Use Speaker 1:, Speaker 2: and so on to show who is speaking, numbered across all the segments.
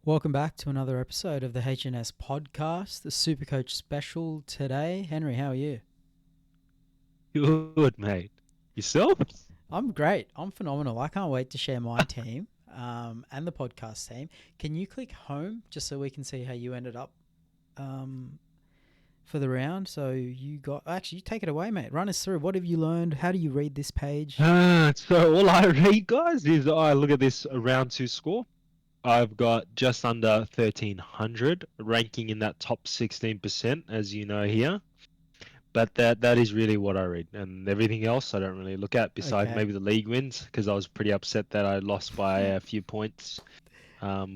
Speaker 1: Welcome back to another episode of the H&S podcast, the Supercoach special today. Henry, how are you?
Speaker 2: Good, mate. Yourself?
Speaker 1: I'm great. I'm phenomenal. I can't wait to share my team and the podcast team. Can you click home just so we can see how you ended up um, for the round? So you got actually you take it away, mate. Run us through. What have you learned? How do you read this page?
Speaker 2: So all I read, guys, is I look at this round two score. I've got just under 1,300, ranking in that top 16%, as you know here. But that is really what I read, and everything else I don't really look at, besides
Speaker 1: Okay.
Speaker 2: maybe the league wins, because I was pretty upset that I lost by a few points,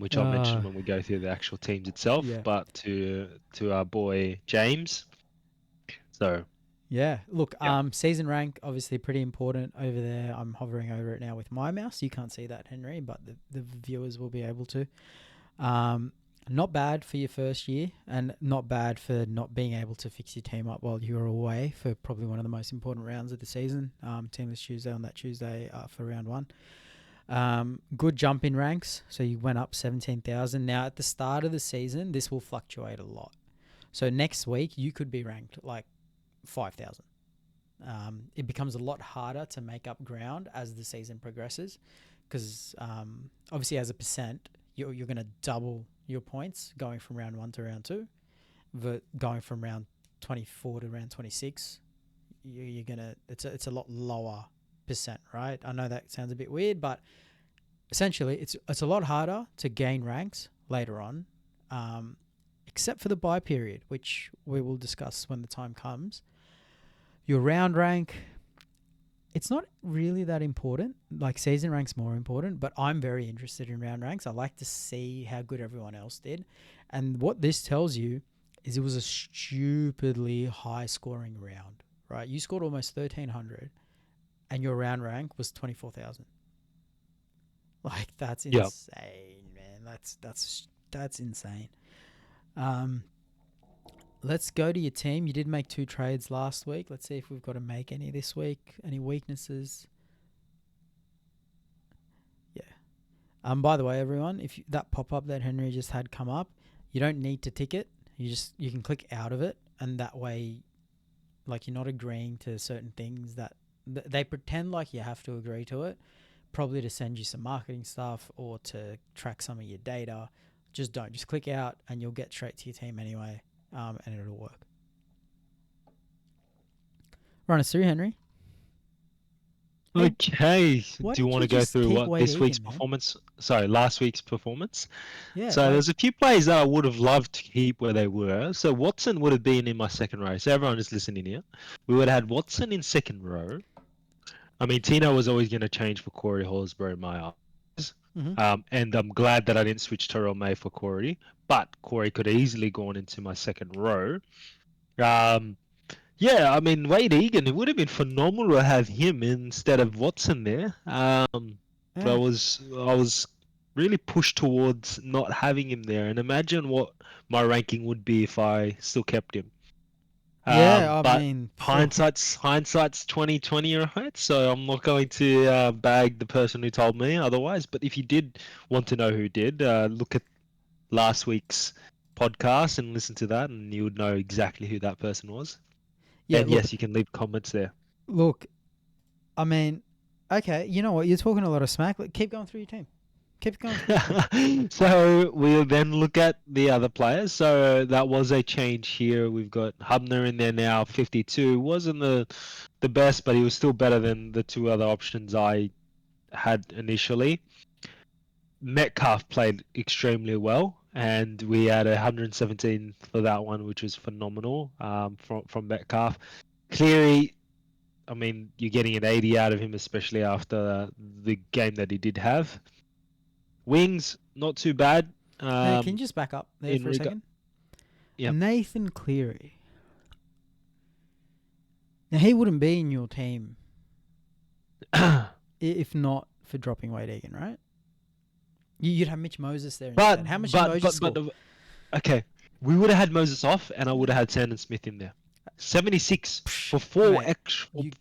Speaker 2: which I'll mention
Speaker 1: Uh,
Speaker 2: when we go through the actual teams itself.
Speaker 1: yeah.
Speaker 2: But to our boy James, so
Speaker 1: Yeah. Look,
Speaker 2: yeah.
Speaker 1: season rank obviously pretty important over there. I'm hovering over it now with my mouse. You can't see that, Henry, but the viewers will be able to. Um, not bad for your first year, and not bad for not being able to fix your team up while you were away for probably one of the most important rounds of the season. Teamless Tuesday on that Tuesday for round one. Good jump in ranks, so you went up 17,000. Now at the start of the season, this will fluctuate a lot. So next week you could be ranked like 5,000. It becomes a lot harder to make up ground as the season progresses because obviously as a percent you're going to double your points going from round 1 to round 2, but going from round 24 to round 26 you're going to it's a lot lower percent, right? I know that sounds a bit weird, but essentially it's a lot harder to gain ranks later on, except for the buy period, which we will discuss when the time comes. Your round rank, it's not really that important. Like season rank's more important, but I'm very interested in round ranks. I like to see how good everyone else did. And what this tells you is it was a stupidly high scoring round, right? You scored almost 1,300 and your round rank was 24,000. Like that's
Speaker 2: Yeah.
Speaker 1: insane, man. That's insane. Um, let's go to your team. You did make 2 trades last week. Let's see if we've got to make any this week. Any weaknesses? Yeah. By the way, everyone, if that pop up that Henry just had come up, you don't need to tick it. You can click out of it, and that way, like you're not agreeing to certain things that they pretend like you have to agree to it, probably to send you some marketing stuff or to track some of your data. Just don't. Just click out, and you'll get straight to your team anyway, and it'll work. Run us through, Henry. Hey,
Speaker 2: Okay.
Speaker 1: why
Speaker 2: Do you
Speaker 1: don't
Speaker 2: want
Speaker 1: you
Speaker 2: to go
Speaker 1: just
Speaker 2: through
Speaker 1: keep
Speaker 2: what
Speaker 1: Wade
Speaker 2: this week's
Speaker 1: Egan, man?
Speaker 2: performance? Sorry, last week's performance.
Speaker 1: Yeah,
Speaker 2: So
Speaker 1: like
Speaker 2: there's a few players that I would have loved to keep where they were. So Watson would have been in my second row. So everyone is listening here. We would have had Watson in second row. I mean, Tino was always going to change for Corey Horsburgh in my eyes.
Speaker 1: mm-hmm.
Speaker 2: And I'm glad that I didn't switch Terrell May for Corey. But Corey could have easily gone into my second row. Um, Yeah, I mean Wade Egan, it would have been phenomenal to have him instead of Watson there. But
Speaker 1: Yeah.
Speaker 2: I was really pushed towards not having him there, and imagine what my ranking would be if I still kept him.
Speaker 1: Yeah, I
Speaker 2: But
Speaker 1: mean,
Speaker 2: hindsight's 2020, right? So I'm not going to bag the person who told me otherwise. But if you did want to know who did, look at last week's podcast and listen to that, and you would know exactly who that person was.
Speaker 1: yeah.
Speaker 2: And
Speaker 1: Look,
Speaker 2: yes, you can leave comments there.
Speaker 1: look. I mean, okay. You know what? You're talking a lot of smack. Keep going through your team. Keep going through your team.
Speaker 2: So we'll then look at the other players. So that was a change here. We've got Hubner in there now, 52. Wasn't the best, but he was still better than the two other options I had initially. Metcalf played extremely well, and we had 117 for that one, which was phenomenal from Metcalf. Cleary, I mean, you're getting an 80 out of him, especially after the game that he did have. Wings, not too bad.
Speaker 1: Hey, can you just back up there
Speaker 2: In
Speaker 1: for a
Speaker 2: regard,
Speaker 1: second?
Speaker 2: yeah.
Speaker 1: Nathan Cleary. Now he wouldn't be in your team if not for dropping Wade Egan, right? You'd have Mitch Moses there
Speaker 2: but
Speaker 1: instead. How much did
Speaker 2: but
Speaker 1: Moses
Speaker 2: but
Speaker 1: score?
Speaker 2: but okay, we would have had Moses off, and I would have had Sandon Smith in there. 76 for
Speaker 1: Mate,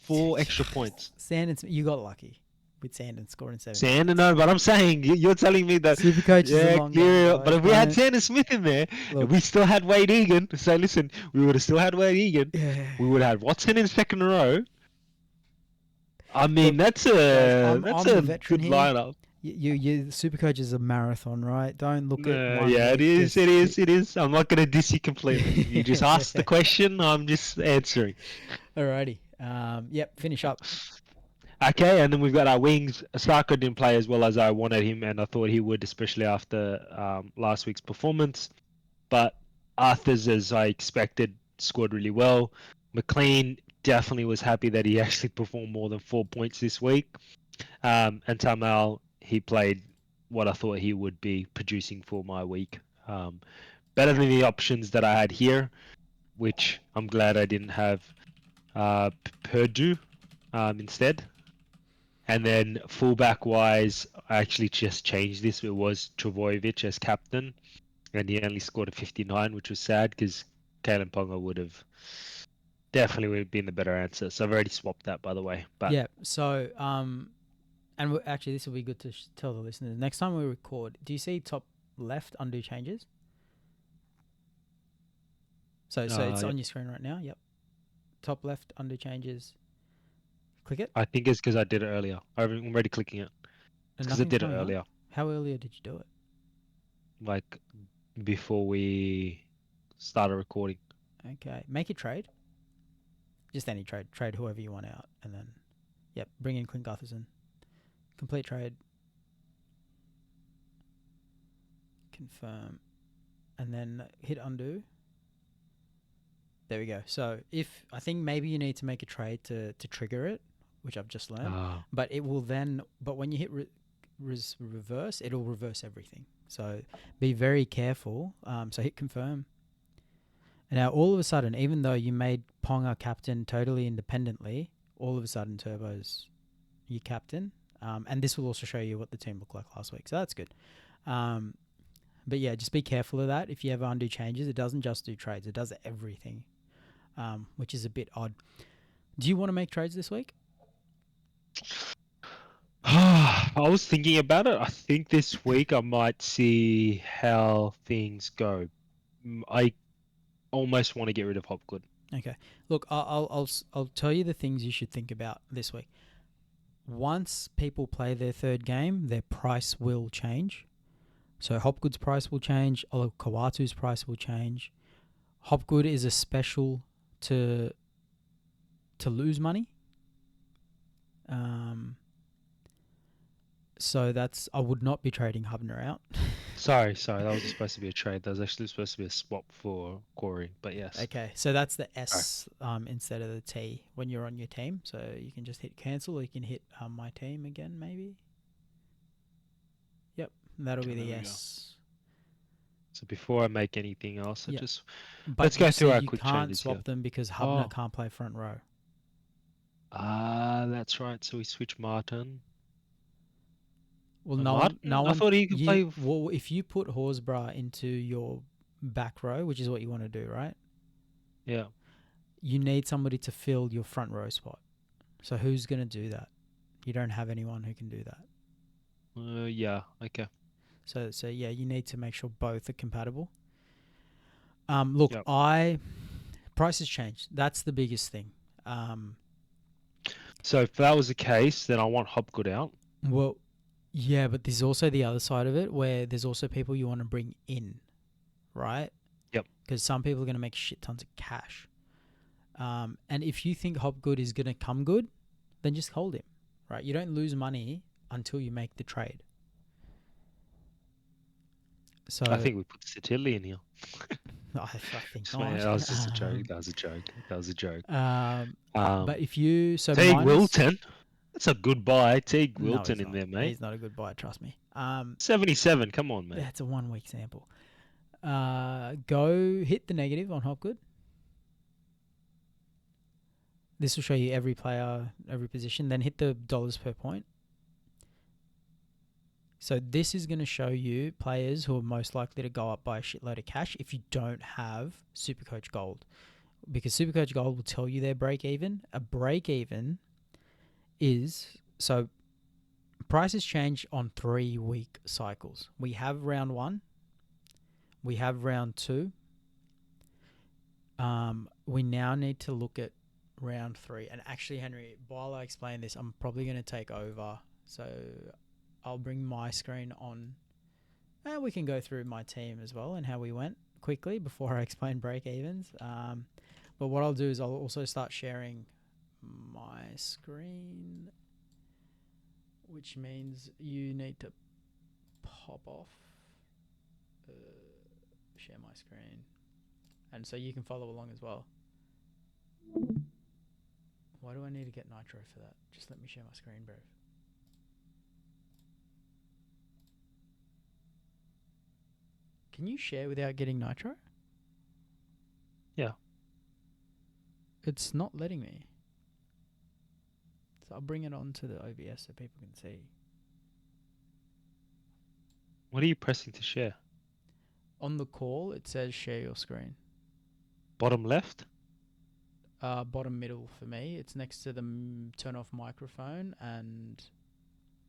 Speaker 2: four extra points.
Speaker 1: Sandon, you got lucky. with Sandon scoring 70
Speaker 2: Sandon,
Speaker 1: points.
Speaker 2: no, but I'm saying you're telling me that,
Speaker 1: Supercoach is a
Speaker 2: yeah,
Speaker 1: long game,
Speaker 2: clear.
Speaker 1: boy.
Speaker 2: But if we had
Speaker 1: Don't
Speaker 2: Sandon Smith in there, if
Speaker 1: look.
Speaker 2: we still had Wade Egan, so listen, we would have still had Wade Egan.
Speaker 1: Yeah.
Speaker 2: We would have had Watson in second row. I mean,
Speaker 1: Look,
Speaker 2: that's
Speaker 1: guys,
Speaker 2: a
Speaker 1: I'm the veteran
Speaker 2: good
Speaker 1: here.
Speaker 2: lineup.
Speaker 1: You Supercoach is a marathon, right? Don't look at one
Speaker 2: Yeah, it
Speaker 1: week.
Speaker 2: is.
Speaker 1: Just
Speaker 2: It is. It is. I'm not gonna diss you completely. You just asked the question. I'm just answering.
Speaker 1: Alrighty. Yep. Finish up.
Speaker 2: Okay, and then we've got our wings. Sarko didn't play as well as I wanted him, and I thought he would, especially after last week's performance. But Arthur's, as I expected, scored really well. McLean definitely was happy that he actually performed more than 4 points this week. And Tamal, he played what I thought he would be producing for my week. Better than the options that I had here, which I'm glad I didn't have Purdue instead. And then fullback wise, I actually just changed this. It was Travojevic as captain, and he only scored a 59, which was sad because Kalen Ponga would have definitely been the better answer. So I've already swapped that, by the way. But
Speaker 1: Yeah. So and actually, this will be good to tell the listeners. Next time we record, do you see top left undo changes? So it's
Speaker 2: yeah.
Speaker 1: on your screen right now. Yep. Top left undo changes. Click it.
Speaker 2: I think it's because I did it earlier. I'm already clicking it.
Speaker 1: And
Speaker 2: Because I
Speaker 1: nothing's
Speaker 2: did it
Speaker 1: coming up.
Speaker 2: earlier,
Speaker 1: How earlier did you do it?
Speaker 2: like before we started recording.
Speaker 1: Okay. Make a trade. Just any trade. Trade whoever you want out. And then, yep, bring in Clint Gutherson. Complete trade. Confirm. And then hit undo. There we go. So I think maybe you need to make a trade to trigger it, which I've just learned. But it will then, but when you hit reverse, it'll reverse everything. So be very careful. So hit confirm. And now all of a sudden, even though you made Ponga captain totally independently, all of a sudden Turbo's your captain. And this will also show you what the team looked like last week. So that's good. But yeah, just be careful of that. If you ever undo changes, it doesn't just do trades. It does everything, which is a bit odd. Do you want to make trades this week?
Speaker 2: I was thinking about it. I think this week I might see how things go. I almost want to get rid of Hopgood.
Speaker 1: Okay. Look, I'll tell you the things you should think about this week. Once people play their third game, their price will change. So Hopgood's price will change. Kawatu's price will change. Hopgood is a special to lose money. So I would not be trading Hubner out.
Speaker 2: Sorry, that wasn't supposed to be a trade. That was actually supposed to be a swap for Corey, but yes.
Speaker 1: Okay, so that's the S instead of the T when you're on your team. So you can just hit cancel, or you can hit my team again, maybe. Yep, that'll be the S.
Speaker 2: So before I make anything else,
Speaker 1: But
Speaker 2: let's go through our
Speaker 1: you
Speaker 2: quick
Speaker 1: can't
Speaker 2: changes
Speaker 1: swap
Speaker 2: here.
Speaker 1: them because Hubner can't play front row.
Speaker 2: That's right. So we switch Martin.
Speaker 1: Well,
Speaker 2: Martin?
Speaker 1: no one.
Speaker 2: I thought he could play.
Speaker 1: Well, if you put Horsburgh into your back row, which is what you want to do, right?
Speaker 2: Yeah.
Speaker 1: You need somebody to fill your front row spot. So who's going to do that? You don't have anyone who can do that.
Speaker 2: Yeah. Okay.
Speaker 1: So yeah, you need to make sure both are compatible. Look,
Speaker 2: Yep.
Speaker 1: prices changed. That's the biggest thing.
Speaker 2: So if that was the case, then I want Hopgood out.
Speaker 1: Well, yeah, but there's also the other side of it where there's also people you want to bring in, right?
Speaker 2: Yep.
Speaker 1: Because some people are going to make shit tons of cash. And if you think Hopgood is going to come good, then just hold him, right? You don't lose money until you make the trade. So
Speaker 2: I think we put Satilli in here.
Speaker 1: I think
Speaker 2: That
Speaker 1: not.
Speaker 2: was just a joke. That was a joke.
Speaker 1: But if you
Speaker 2: Teague Wilton, that's a good buy. Teague Wilton in there, mate.
Speaker 1: He's not a good buy, trust me.
Speaker 2: 77. Come on, mate.
Speaker 1: That's a 1 week sample. Go hit the negative on Hopgood. This will show you every player, every position. Then hit the dollars per point. So this is going to show you players who are most likely to go up by a shitload of cash if you don't have Supercoach Gold. Because Supercoach Gold will tell you their break even. A break even is, so prices change on 3-week cycles. We have round 1. We have round 2. We now need to look at round 3. And actually, Henry, while I explain this, I'm probably going to take over. So I'll bring my screen on. And we can go through my team as well and how we went quickly before I explain break-evens. But what I'll do is I'll also start sharing my screen, which means you need to pop off, share my screen, and so you can follow along as well. Why do I need to get Nitro for that? Just let me share my screen, bro. Can you share without getting Nitro?
Speaker 2: Yeah.
Speaker 1: It's not letting me. So I'll bring it onto the OBS so people can see.
Speaker 2: What are you pressing to share?
Speaker 1: On the call, it says share your screen.
Speaker 2: Bottom left?
Speaker 1: Bottom middle for me. It's next to the turn off microphone and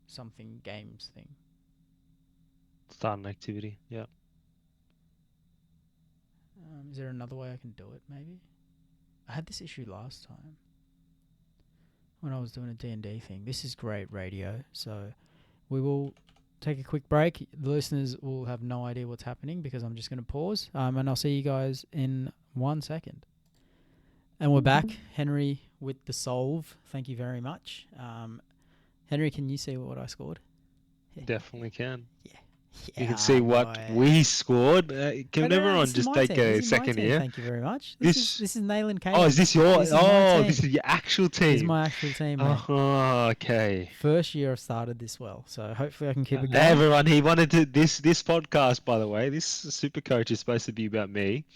Speaker 1: something games thing.
Speaker 2: Start an activity. Yeah.
Speaker 1: Is there another way I can do it, maybe? I had this issue last time when I was doing a D&D thing. This is great radio, so we will take a quick break. The listeners will have no idea what's happening because I'm just going to pause, and I'll see you guys in 1 second. And we're back, Henry, with the solve. Thank you very much. Henry, can you see what I scored?
Speaker 2: Definitely can.
Speaker 1: Yeah.
Speaker 2: You can see what we scored. Can everyone just take a second here?
Speaker 1: Thank you very much. This is Nayland Kane.
Speaker 2: Oh, is this your?
Speaker 1: This is
Speaker 2: this is your actual team.
Speaker 1: This is my actual team, mate.
Speaker 2: Oh, okay.
Speaker 1: First year I've started this well, so hopefully I can keep it going.
Speaker 2: Everyone, he wanted to this podcast, by the way. This Supercoach is supposed to be about me.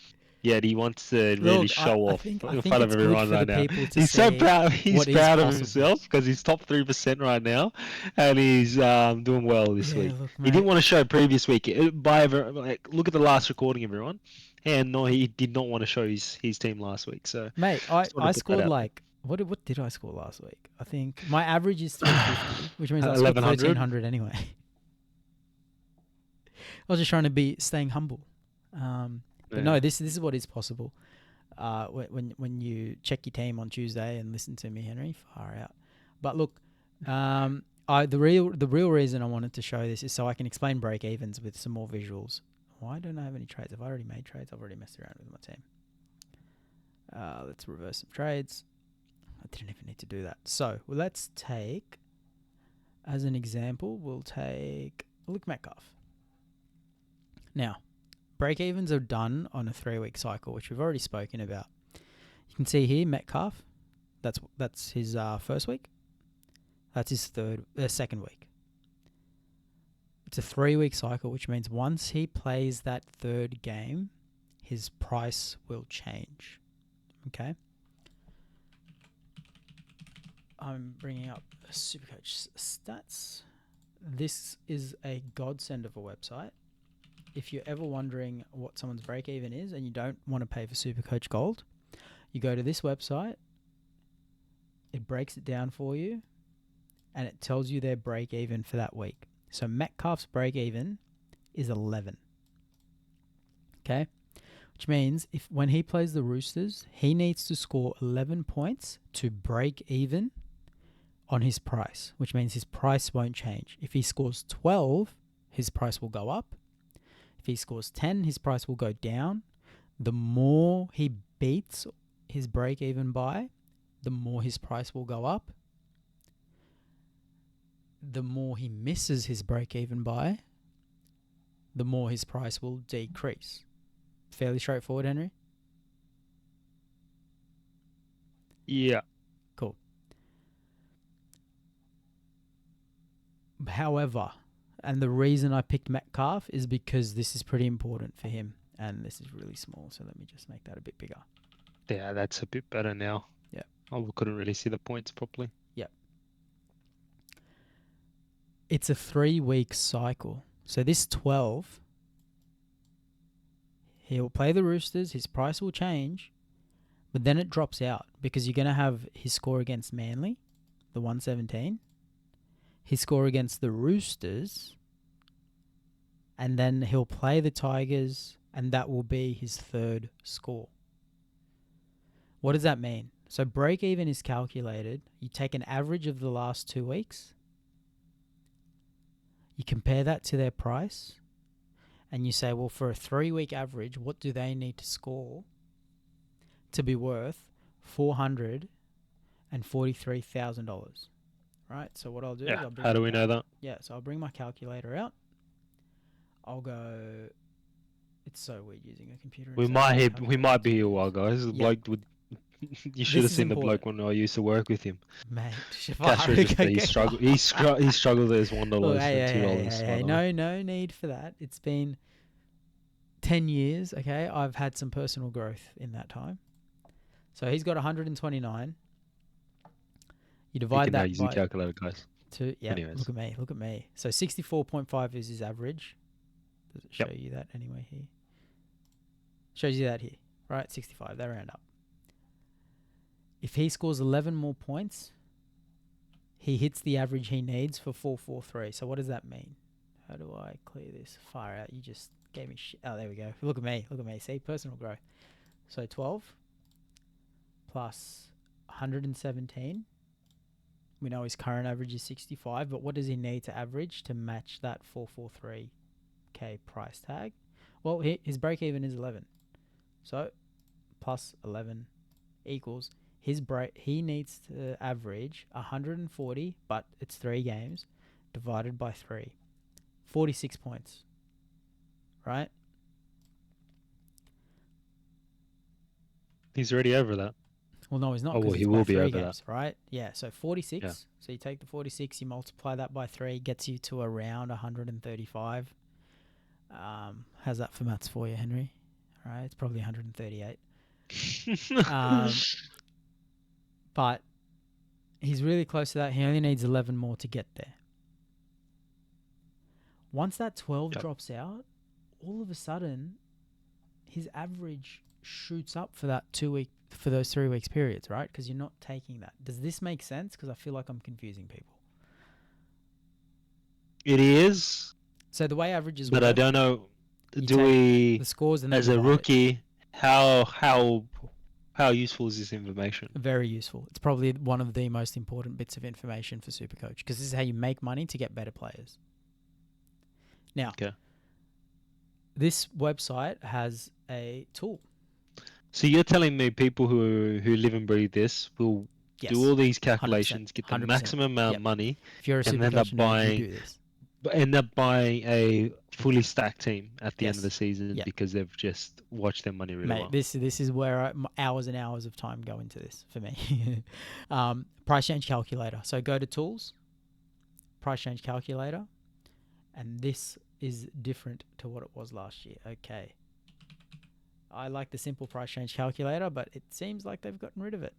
Speaker 2: Yet he wants to really show off in front of everyone right now. He's so proud. He's proud of himself because he's top 3% right now, and he's doing well this week.
Speaker 1: Look,
Speaker 2: he didn't want to show previous week. Look at the last recording, everyone. And no, he did not want to show his team last week. So,
Speaker 1: mate, I scored like what did I score last week? I think my average is 350, which means I scored 1300 anyway. I was just trying to be staying humble. But no, this is what is possible. When you check your team on Tuesday and listen to me, Henry, far out. But look, the real reason I wanted to show this is so I can explain break evens with some more visuals. Why don't I have any trades? Have I already made trades? I've already messed around with my team. Let's reverse some trades. I didn't even need to do that. So let's take, as an example, we'll take Luke Metcalf. Now, break-evens are done on a 3-week cycle, which we've already spoken about. You can see here, Metcalf, that's his first week. That's his second week. It's a 3-week cycle, which means once he plays that third game, his price will change. Okay? I'm bringing up Supercoach stats. This is a godsend of a website. If you're ever wondering what someone's break-even is and you don't want to pay for Supercoach Gold, you go to this website, it breaks it down for you, and it tells you their break-even for that week. So Metcalf's break-even is 11. Okay? Which means when he plays the Roosters, he needs to score 11 points to break even on his price, which means his price won't change. If he scores 12, his price will go up. If he scores 10, his price will go down. The more he beats his break-even by, the more his price will go up. The more he misses his break-even by, the more his price will decrease. Fairly straightforward, Henry?
Speaker 2: Yeah.
Speaker 1: Cool. However, and the reason I picked Metcalf is because this is pretty important for him. And this is really small, so let me just make that a bit bigger.
Speaker 2: Yeah, that's a bit better now.
Speaker 1: Yeah.
Speaker 2: Oh, we couldn't really see the points properly.
Speaker 1: Yep. It's a 3-week cycle. So this 12, he'll play the Roosters, his price will change, but then it drops out because you're going to have his score against Manly, the 117. his score against the Roosters, and then he'll play the Tigers, and that will be his third score. What does that mean? So break even is calculated. You take an average of the last 2 weeks, you compare that to their price, and you say, well, for a 3-week average, what do they need to score to be worth $443,000? Right? So what I'll do is
Speaker 2: Yeah.
Speaker 1: I'll bring
Speaker 2: How do we know that?
Speaker 1: so I'll bring my calculator out. I'll go. It's so weird using a computer.
Speaker 2: We
Speaker 1: instead of a
Speaker 2: might
Speaker 1: calculator
Speaker 2: be
Speaker 1: to
Speaker 2: here a
Speaker 1: use.
Speaker 2: while, guys. The
Speaker 1: Yeah.
Speaker 2: bloke would. You should
Speaker 1: This
Speaker 2: have
Speaker 1: is
Speaker 2: seen the bloke
Speaker 1: important,
Speaker 2: when I used to work with him.
Speaker 1: mate.
Speaker 2: Cash register. He struggled. He struggled as $1
Speaker 1: Look,
Speaker 2: and $2.
Speaker 1: hey, no need for that. It's been 10 years. Okay, I've had some personal growth in that time. So he's got 129. You divide
Speaker 2: You can now
Speaker 1: that
Speaker 2: use your
Speaker 1: by
Speaker 2: calculator, guys.
Speaker 1: 2. Yeah,
Speaker 2: Anyways.
Speaker 1: look at me. So 64.5 is his average. Does it show you that anyway here? Shows you that here, right? 65. They round up. If he scores 11 more points, he hits the average he needs for 443. So what does that mean? How do I clear this? Far out. You just gave me shit. Oh, there we go. Look at me. See, personal growth. So 12 plus 117. We know his current average is 65, but what does he need to average to match that 443K price tag? Well, his break even is 11. So plus 11 equals he needs to average 140, but it's 3 games divided by 3. 46 points. Right?
Speaker 2: He's already over that.
Speaker 1: Well, no, he's not.
Speaker 2: Oh, well,
Speaker 1: Because
Speaker 2: he
Speaker 1: it's
Speaker 2: will
Speaker 1: by
Speaker 2: be
Speaker 1: 3
Speaker 2: over
Speaker 1: games, right? Yeah, so 46.
Speaker 2: Yeah.
Speaker 1: So you take the 46, you multiply that by 3, gets you to around 135. How's that for maths for you, Henry? All right, it's probably 138. But he's really close to that. He only needs 11 more to get there. Once that 12 drops out, all of a sudden, his average shoots up for that 2 week, for those 3 weeks periods, right? Because you're not taking that. Does this make sense? Because I feel like I'm confusing people.
Speaker 2: It is.
Speaker 1: So the way averages
Speaker 2: But
Speaker 1: work,
Speaker 2: I don't know.
Speaker 1: you
Speaker 2: Do
Speaker 1: take
Speaker 2: we,
Speaker 1: the scores and then
Speaker 2: as a
Speaker 1: divide it.
Speaker 2: rookie, how useful is this information?
Speaker 1: Very useful. It's probably one of the most important bits of information for Supercoach, because this is how you make money to get better players. Now, this website has a tool.
Speaker 2: So you're telling me people who live and breathe this will do all these calculations,
Speaker 1: 100%,
Speaker 2: get the
Speaker 1: 100%.
Speaker 2: maximum amount of money,
Speaker 1: If you're a
Speaker 2: and
Speaker 1: Supercoach nerd, you do this.
Speaker 2: end up buying a fully stacked team at the end of the season
Speaker 1: Yep.
Speaker 2: because they've just watched their money really well.
Speaker 1: This is where hours and hours of time go into this for me. Price change calculator. So go to tools, price change calculator, and this is different to what it was last year. Okay. I like the simple price change calculator, but it seems like they've gotten rid of it.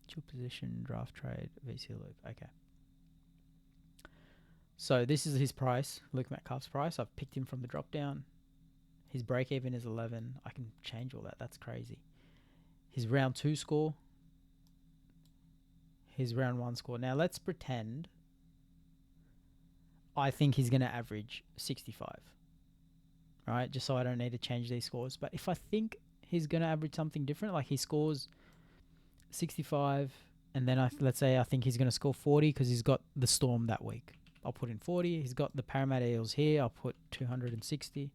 Speaker 1: Dual position, draft trade, VC loop. Okay. So this is his price, Luke Metcalf's price. I've picked him from the drop down. His break even is 11. I can change all that. That's crazy. His round 2 score. His round 1 score. Now let's pretend I think he's going to average 65. Right? Just so I don't need to change these scores. But if I think he's going to average something different, like he scores 65, and then let's say I think he's going to score 40 because he's got the Storm that week. I'll put in 40. He's got the Parramatta Eels here. I'll put 260.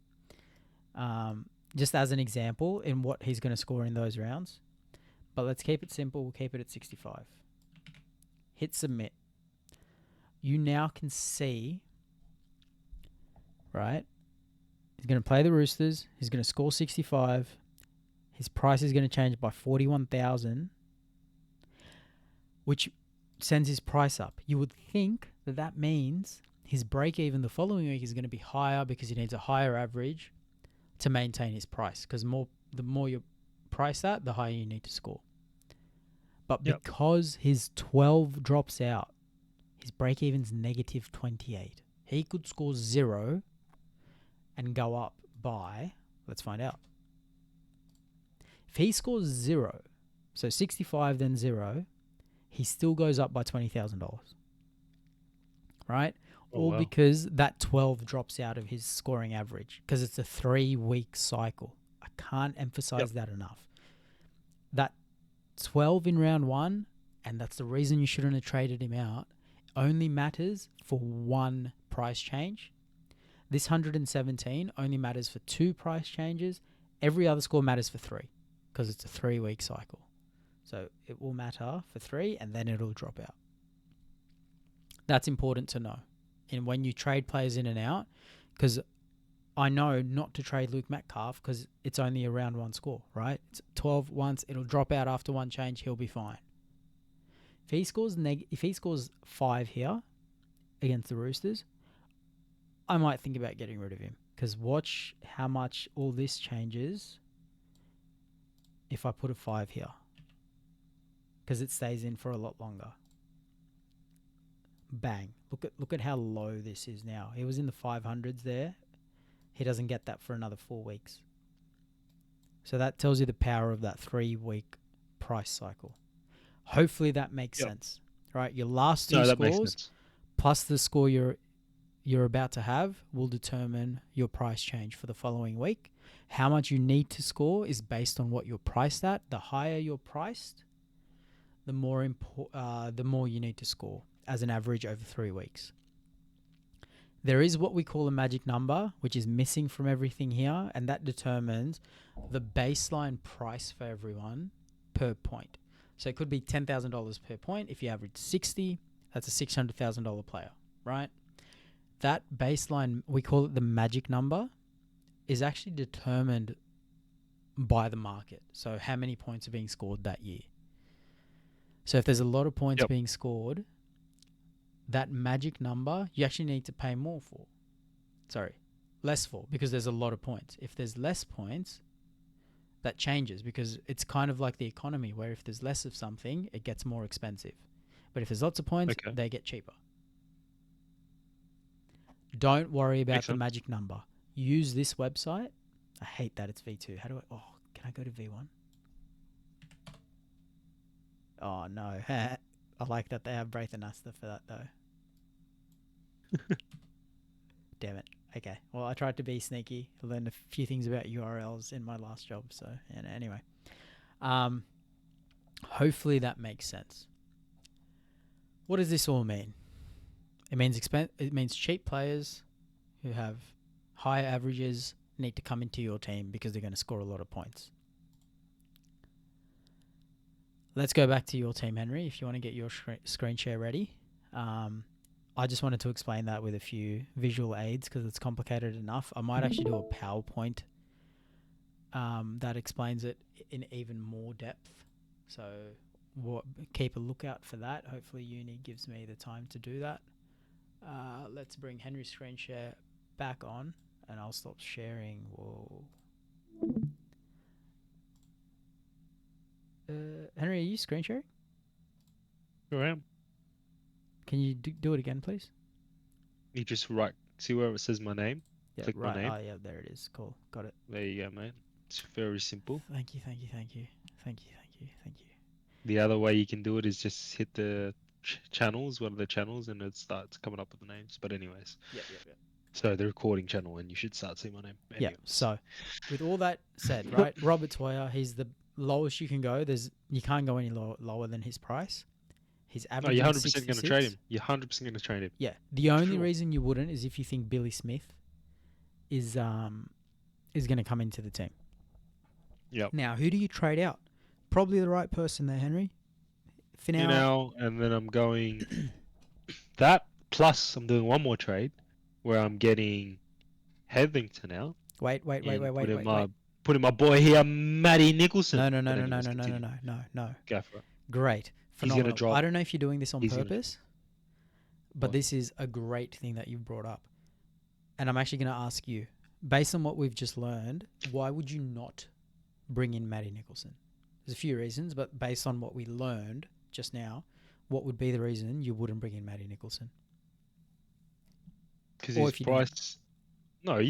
Speaker 1: Just as an example in what he's going to score in those rounds. But let's keep it simple. We'll keep it at 65. Hit submit. You now can see, right? He's going to play the Roosters. He's going to score 65. His price is going to change by 41,000, which sends his price up. You would think that means his break even the following week is going to be higher because he needs a higher average to maintain his price. Because the more you price that, the higher you need to score. But because his 12 drops out, his break even's negative 28. He could score 0 and go up by, let's find out. If he scores 0, so 65 then 0, he still goes up by $20,000. right?
Speaker 2: Oh
Speaker 1: All
Speaker 2: wow.
Speaker 1: because that 12 drops out of his scoring average because it's a 3-week cycle. I can't
Speaker 2: Yep.
Speaker 1: emphasize that enough. That 12 in round one, and that's the reason you shouldn't have traded him out, only matters for one price change. This 117 only matters for 2 price changes. Every other score matters for 3 because it's a 3-week cycle. So it will matter for 3 and then it'll drop out. That's important to know. And when you trade players in and out, because I know not to trade Luke Metcalf because it's only a round one score, right? It's 12 once, it'll drop out after one change, he'll be fine. If he scores 5 here against the Roosters, I might think about getting rid of him because watch how much all this changes if I put a 5 here because it stays in for a lot longer. Bang. Look at how low this is now. He was in the 500s there. He doesn't get that for another 4 weeks. So that tells you the power of that 3-week price cycle. Hopefully that makes sense, right? Your last 2
Speaker 2: No, that makes
Speaker 1: scores
Speaker 2: sense.
Speaker 1: plus the score you're about to have will determine your price change for the following week. How much you need to score is based on what you're priced at. The higher you're priced, the more you need to score as an average over 3 weeks. There is what we call a magic number, which is missing from everything here, and that determines the baseline price for everyone per point. So it could be $10,000 per point. If you average 60, that's a $600,000 player, right? That baseline, we call it the magic number, is actually determined by the market. So how many points are being scored that year? So if there's a lot of points being scored, that magic number you actually need to pay less for because there's a lot of points. If there's less points, that changes because it's kind of like the economy where if there's less of something, it gets more expensive. But if there's lots of points, they get cheaper. Don't worry about the magic number. Use this website. I hate that it's V2. Can I go to V1? Oh, no. I like that they have Braithen Asta for that, though. Damn it. Okay. Well, I tried to be sneaky. I learned a few things about URLs in my last job. So, anyway. Hopefully that makes sense. What does this all mean? It means cheap players who have high averages need to come into your team because they're going to score a lot of points. Let's go back to your team, Henry, if you want to get your screen share ready. I just wanted to explain that with a few visual aids because it's complicated enough. I might actually do a PowerPoint that explains it in even more depth. So keep a lookout for that. Hopefully uni gives me the time to do that. Let's bring Henry's screen share back on and I'll stop sharing. Whoa. Henry, are you screen sharing?
Speaker 2: Sure am.
Speaker 1: Can you do it again, please?
Speaker 2: You just see where it says my name?
Speaker 1: Yeah,
Speaker 2: Click my name.
Speaker 1: Oh, yeah, there it is. Cool. Got it.
Speaker 2: There you go, mate. It's very simple.
Speaker 1: Thank you.
Speaker 2: The other way you can do it is just hit the channels, one of the channels, and it starts coming up with the names. But anyways.
Speaker 1: Yeah.
Speaker 2: So the recording channel, and you should start seeing my name. Anyways.
Speaker 1: Yeah. So, with all that said, right, Robert Toyer, he's the lowest you can go. You can't go any lower than his price. His average.
Speaker 2: You're 100% going to trade him. You're 100% going to trade him.
Speaker 1: Yeah. The only reason you wouldn't is if you think Billy Smith is going to come into the team.
Speaker 2: Yep.
Speaker 1: Now, who do you trade out? Probably the right person there, Henry.
Speaker 2: Finau, and then I'm going that plus I'm doing one more trade where I'm getting Hetherington out.
Speaker 1: Wait.
Speaker 2: Putting my boy here, Matty Nicholson.
Speaker 1: No.
Speaker 2: Go for it.
Speaker 1: Great. Phenomenal.
Speaker 2: He's going to drop.
Speaker 1: I don't know if you're doing this on purpose, but this is a great thing that you've brought up. And I'm actually going to ask you, based on what we've just learned, why would you not bring in Matty Nicholson? There's a few reasons, but based on what we learned just now, what would be the reason you wouldn't bring in Matty Nicholson?
Speaker 2: Because his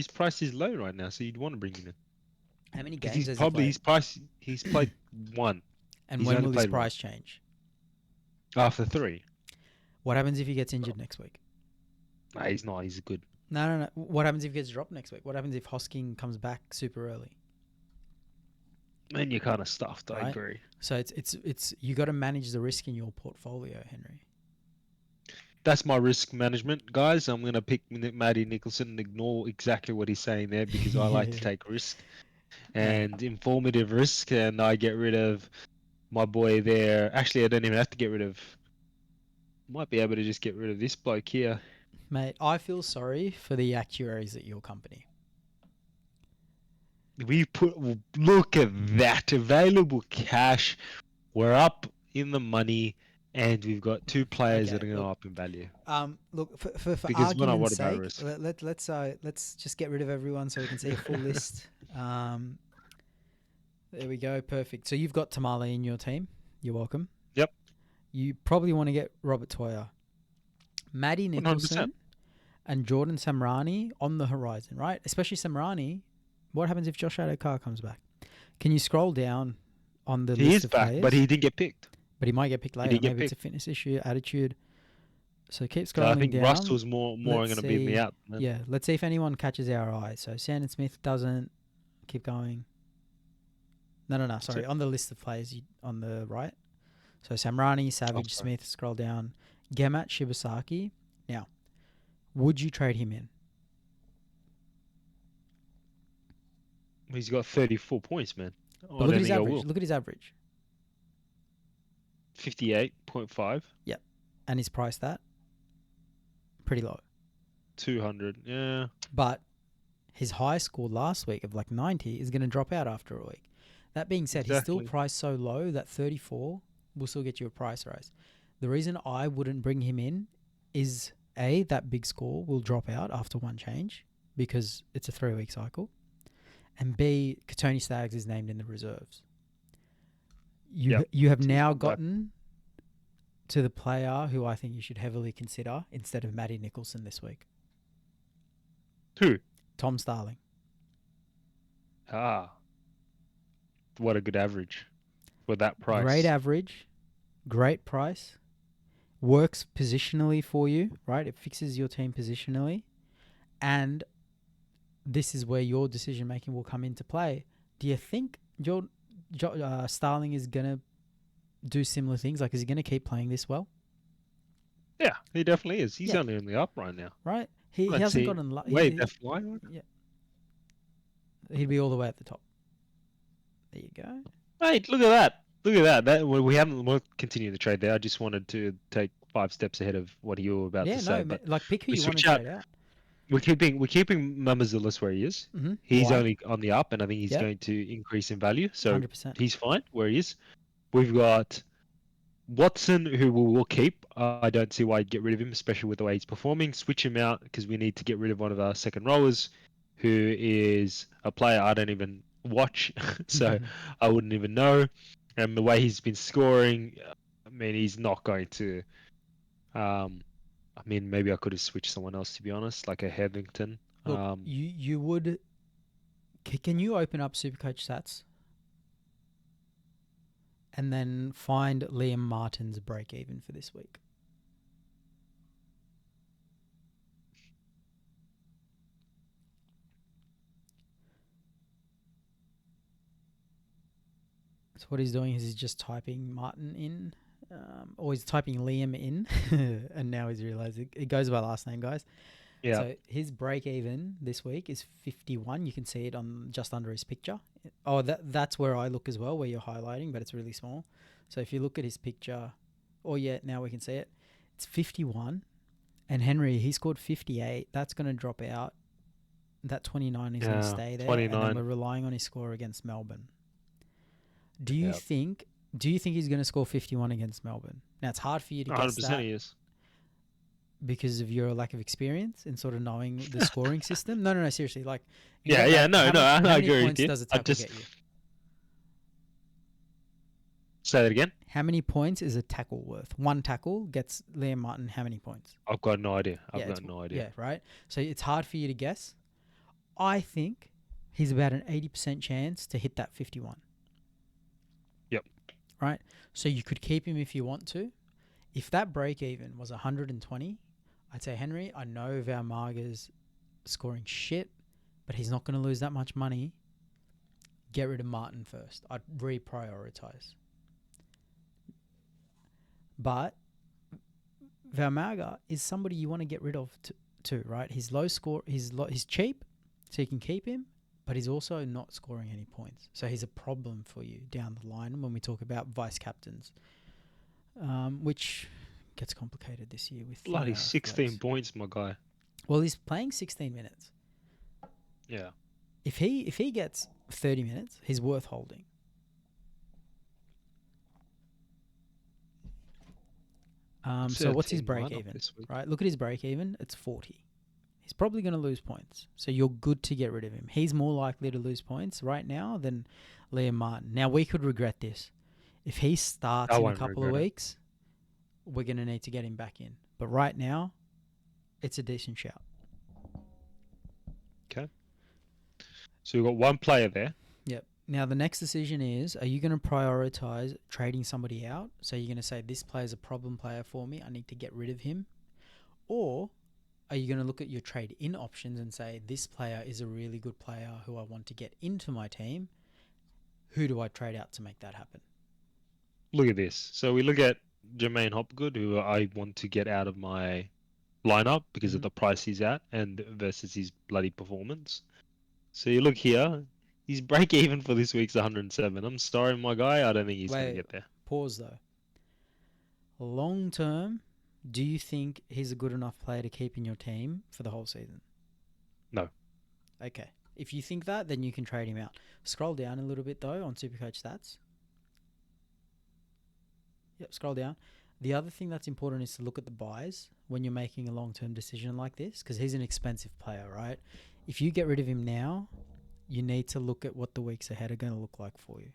Speaker 2: price is low right now, so you'd want to bring him in.
Speaker 1: How many games has he played?
Speaker 2: He's played one.
Speaker 1: And when will his price change?
Speaker 2: After 3.
Speaker 1: What happens if he gets injured next week?
Speaker 2: Nah, he's not. He's good.
Speaker 1: No. What happens if he gets dropped next week? What happens if Hosking comes back super early?
Speaker 2: Man, you're kind of stuffed. I
Speaker 1: Right.
Speaker 2: agree.
Speaker 1: So it's you got to manage the risk in your portfolio, Henry.
Speaker 2: That's my risk management, guys. I'm gonna pick Matty Nicholson and ignore exactly what he's saying there because I like to
Speaker 1: Yeah.
Speaker 2: take risk
Speaker 1: Uh,
Speaker 2: and informative risk, and I get rid of my boy there. Actually, I don't even have to get rid of. Might be able to just get rid of this bloke here.
Speaker 1: Mate, I feel sorry for the actuaries at your company.
Speaker 2: We put look at that available cash. We're up in the money, and we've got two players that
Speaker 1: Okay,
Speaker 2: are going to
Speaker 1: look,
Speaker 2: up in value
Speaker 1: look for
Speaker 2: because we're not
Speaker 1: argument's
Speaker 2: worried about
Speaker 1: sake,
Speaker 2: risk.
Speaker 1: let's just get rid of everyone so we can see a full list. There we go, perfect. So you've got Tamale in your team. You're welcome.
Speaker 2: Yep,
Speaker 1: You probably want to get Robert Toyer, Maddie
Speaker 2: 100%.
Speaker 1: Nicholson, and Jordan Samrani on the horizon, right? Especially Samrani. What happens if Josh Adokar comes back? Can you scroll down on the
Speaker 2: He
Speaker 1: list
Speaker 2: is
Speaker 1: of
Speaker 2: back, but
Speaker 1: players?
Speaker 2: he didn't get picked.
Speaker 1: But he might get picked
Speaker 2: He
Speaker 1: later.
Speaker 2: didn't get
Speaker 1: Maybe it's a
Speaker 2: picked.
Speaker 1: fitness issue, attitude. So keep
Speaker 2: I
Speaker 1: scrolling
Speaker 2: think Rust
Speaker 1: down.
Speaker 2: was more
Speaker 1: Let's
Speaker 2: going to beat me
Speaker 1: see.
Speaker 2: out. Man.
Speaker 1: Yeah, let's see if anyone catches our eye. So Sandon Smith doesn't. Keep going. No. Sorry,
Speaker 2: So,
Speaker 1: on the list of players on the right. So Samrani,
Speaker 2: oh,
Speaker 1: Savage,
Speaker 2: sorry.
Speaker 1: Smith. Scroll down. Gemat Shibasaki. Now, would you trade him in?
Speaker 2: He's got 34 points, man.
Speaker 1: But
Speaker 2: I
Speaker 1: look at
Speaker 2: don't
Speaker 1: his
Speaker 2: think I
Speaker 1: average.
Speaker 2: will.
Speaker 1: Look at his average.
Speaker 2: 58.5,
Speaker 1: Yep, and he's priced that pretty low.
Speaker 2: 200. Yeah.
Speaker 1: But his high score last week of like 90 is going to drop out after a week. That being said, he's still
Speaker 2: Exactly.
Speaker 1: priced so low that 34 will still get you a price rise. The reason I wouldn't bring him in is A, that big score will drop out after one change because it's a 3-week cycle. And B, Tony Staggs is named in the reserves.
Speaker 2: Yep.
Speaker 1: You have
Speaker 2: So he's
Speaker 1: now
Speaker 2: not back.
Speaker 1: gotten to the player who I think you should heavily consider instead of Matty Nicholson this week.
Speaker 2: Who?
Speaker 1: Tom Starling.
Speaker 2: Ah, what a good average for that
Speaker 1: Great
Speaker 2: price.
Speaker 1: average, great price, works positionally for you, right? It fixes your team positionally. And this is where your decision making will come into play. Do you think Starling is going to do similar things? Like, is he going to keep playing this well?
Speaker 2: Yeah, he definitely is. He's
Speaker 1: Yeah,
Speaker 2: only on the up right now.
Speaker 1: right? He
Speaker 2: Let's
Speaker 1: hasn't
Speaker 2: see.
Speaker 1: gotten...
Speaker 2: Wait, that's why.
Speaker 1: yeah, he'd be all the way at the top. There you go.
Speaker 2: Mate, look at that. Look at that. We haven't. We'll continue the trade there. I just wanted to take 5 steps ahead of what you were about to
Speaker 1: Yeah,
Speaker 2: say.
Speaker 1: no,
Speaker 2: But
Speaker 1: like pick who
Speaker 2: we
Speaker 1: you want to
Speaker 2: switch out.
Speaker 1: trade out.
Speaker 2: We're keeping Mamazulis where he is.
Speaker 1: Mm-hmm.
Speaker 2: He's
Speaker 1: Why?
Speaker 2: only on the up, and I think he's
Speaker 1: Yep,
Speaker 2: going to increase in value. So
Speaker 1: 100%.
Speaker 2: he's fine where he is. We've got Watson, who we will keep. I don't see why you'd get rid of him, especially with the way he's performing. Switch him out because we need to get rid of one of our second rowers, who is a player I don't even watch, so I wouldn't even know. And the way he's been scoring, I mean, he's not going to. I mean, maybe I could have switched someone else to be honest, like a Hetherington.
Speaker 1: Look, you would... Can you open up Supercoach stats and then find Liam Martin's break even for this week? So what he's doing is he's just typing Martin in, or he's typing Liam in, and now he's realised it goes by last name, guys.
Speaker 2: Yeah,
Speaker 1: So his break even this week is 51. You can see it on just under his picture. Oh, that's where I look as well, where you're highlighting, but it's really small. So if you look at his picture, now we can see it. It's 51. And Henry, he scored 58. That's going to drop out. That 29 is going to stay there. And then
Speaker 2: 29.
Speaker 1: we're relying on his score against Melbourne. Do you
Speaker 2: Yeah,
Speaker 1: think he's going to score 51 against Melbourne? Now, it's hard for you to guess
Speaker 2: 100%
Speaker 1: that
Speaker 2: he is.
Speaker 1: because of your lack of experience in sort of knowing the scoring system. No, seriously. Like,
Speaker 2: Yeah, no,
Speaker 1: how
Speaker 2: I
Speaker 1: many
Speaker 2: agree with
Speaker 1: points
Speaker 2: you.
Speaker 1: does a
Speaker 2: I
Speaker 1: tackle
Speaker 2: just
Speaker 1: get you?
Speaker 2: say that again.
Speaker 1: How many points is a tackle worth? One tackle gets Liam Martin how many points?
Speaker 2: I've got no idea.
Speaker 1: Yeah,
Speaker 2: I've got no idea.
Speaker 1: yeah, right? So it's hard for you to guess. I think he's about an 80% chance to hit that 51.
Speaker 2: Yep.
Speaker 1: Right? So you could keep him if you want to. If that break even was 120, I'd say Henry. I know Valmarga's scoring shit, but he's not going to lose that much money. Get rid of Martin first. I'd reprioritize. But Valmarga is somebody you want to get rid of too, right? He's low score. He's cheap, so you can keep him, but he's also not scoring any points. So he's a problem for you down the line when we talk about vice captains, which gets complicated this year with
Speaker 2: Bloody 16
Speaker 1: flex.
Speaker 2: points, my guy.
Speaker 1: Well, he's playing 16 minutes.
Speaker 2: Yeah.
Speaker 1: If he gets 30 minutes, he's worth holding. So what's his break even? Right, look at his break even. It's 40. He's probably going to lose points. So you're good to get rid of him. He's more likely to lose points right now than Liam Martin. Now, we could regret this. If he starts in a couple of weeks, we're going to need to get him back in. But right now, it's a decent shout.
Speaker 2: Okay. So you've got one player there.
Speaker 1: Yep. Now, the next decision is, are you going to prioritize trading somebody out? So you're going to say, this player's a problem player for me. I need to get rid of him. Or are you going to look at your trade-in options and say, this player is a really good player who I want to get into my team. Who do I trade out to make that happen?
Speaker 2: Look at this. So we look at Jermaine Hopgood, who I want to get out of my lineup because of the price he's at and versus his bloody performance. So you look here, his break even for this week's 107. I'm sorry, my guy, I don't think he's going to get there.
Speaker 1: Pause though. Long term, do you think he's a good enough player to keep in your team for the whole season?
Speaker 2: No.
Speaker 1: Okay. If you think that, then you can trade him out. Scroll down a little bit though on Supercoach stats. Yep, scroll down. The other thing that's important is to look at the buys when you're making a long-term decision like this, because he's an expensive player, right? If you get rid of him now, you need to look at what the weeks ahead are going to look like for you.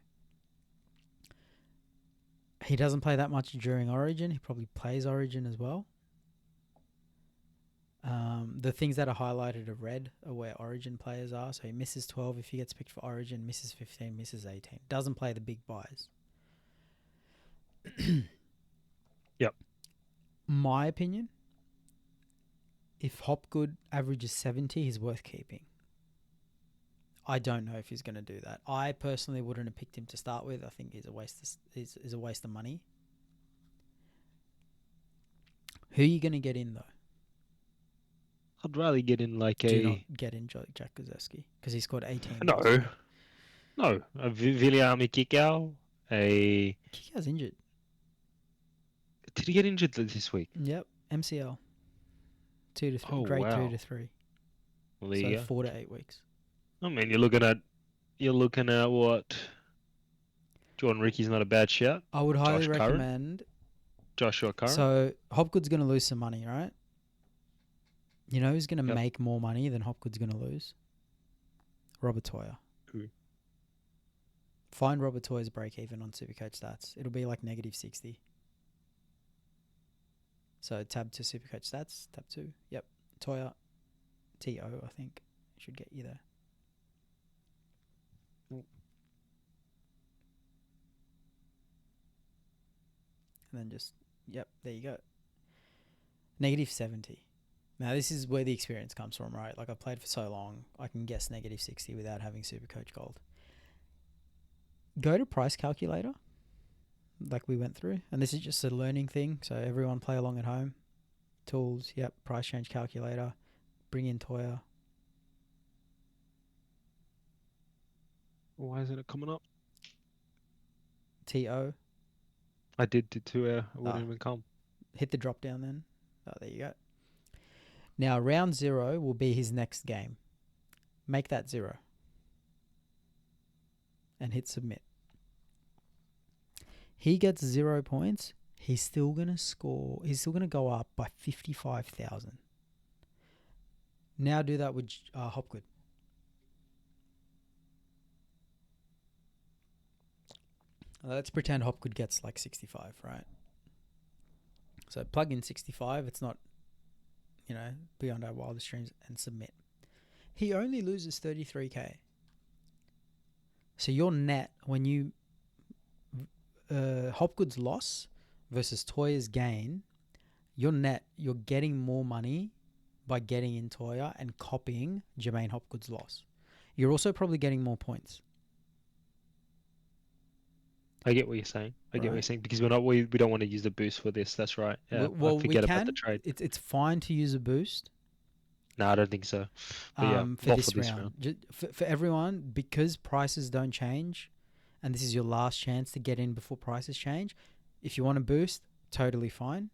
Speaker 1: He doesn't play that much during Origin. He probably plays Origin as well. The things that are highlighted are red are where Origin players are. So he misses 12 if he gets picked for Origin, misses 15, misses 18. Doesn't play the big buys.
Speaker 2: Yep.
Speaker 1: My opinion, if Hopgood averages 70, he's worth keeping. I don't know if he's going to do that. I personally wouldn't have picked him to start with. I think he's a waste of money. Who are you going to get in though?
Speaker 2: I'd rather get in like
Speaker 1: Do not get in Jack Guzewski because he scored 18.
Speaker 2: No. A Viliami Kikau.
Speaker 1: Kikau's injured.
Speaker 2: Did he get injured this week?
Speaker 1: Yep, MCL. 2 to 3. Grade 2 to 3.
Speaker 2: Well,
Speaker 1: so 4 to 8 weeks.
Speaker 2: I mean, you're looking at what? Jordan Ricky's not a bad shout.
Speaker 1: I would highly recommend
Speaker 2: Joshua Curran.
Speaker 1: So Hopgood's going to lose some money, right? You know who's going to make more money than Hopgood's going to lose? Robert Toya.
Speaker 2: Who?
Speaker 1: Find Robert Toya's break even on Supercoach stats. It'll be like negative 60. So tab to Supercoach stats, tab 2. Yep. Toya, TO, I think. Should get you there. And then just, yep, there you go. Negative 70. Now, this is where the experience comes from, right? Like, I've played for so long, I can guess negative 60 without having Supercoach Gold. Go to Price Calculator, like we went through. And this is just a learning thing, so everyone play along at home. Tools, yep, Price Change Calculator. Bring in Toya.
Speaker 2: Why isn't it coming up?
Speaker 1: TO.
Speaker 2: I did too. It wouldn't even come.
Speaker 1: Hit the drop down then. Oh, there you go. Now, round 0 will be his next game. Make that 0. And hit submit. He gets 0 points. He's still going to score. He's still going to go up by 55,000. Now do that with Hopgood. Let's pretend Hopgood gets like 65, right? So plug in 65. It's not, beyond our wildest dreams, and submit. He only loses 33k. So your net, when you Hopgood's loss versus Toya's gain, you're getting more money by getting in Toya and copying Jermaine Hopgood's loss. You're also probably getting more points,
Speaker 2: I get what you're saying. I get what you're
Speaker 1: right?
Speaker 2: saying because we don't want to use the boost for this. That's right. Yeah, I
Speaker 1: Well, we
Speaker 2: forget about the
Speaker 1: can.
Speaker 2: trade.
Speaker 1: It's fine to use a boost
Speaker 2: No, I don't think so. But yeah,
Speaker 1: for
Speaker 2: not for
Speaker 1: this
Speaker 2: this round.
Speaker 1: round. For everyone, because prices don't change, and this is your last chance to get in before prices change. If you want a boost, totally fine.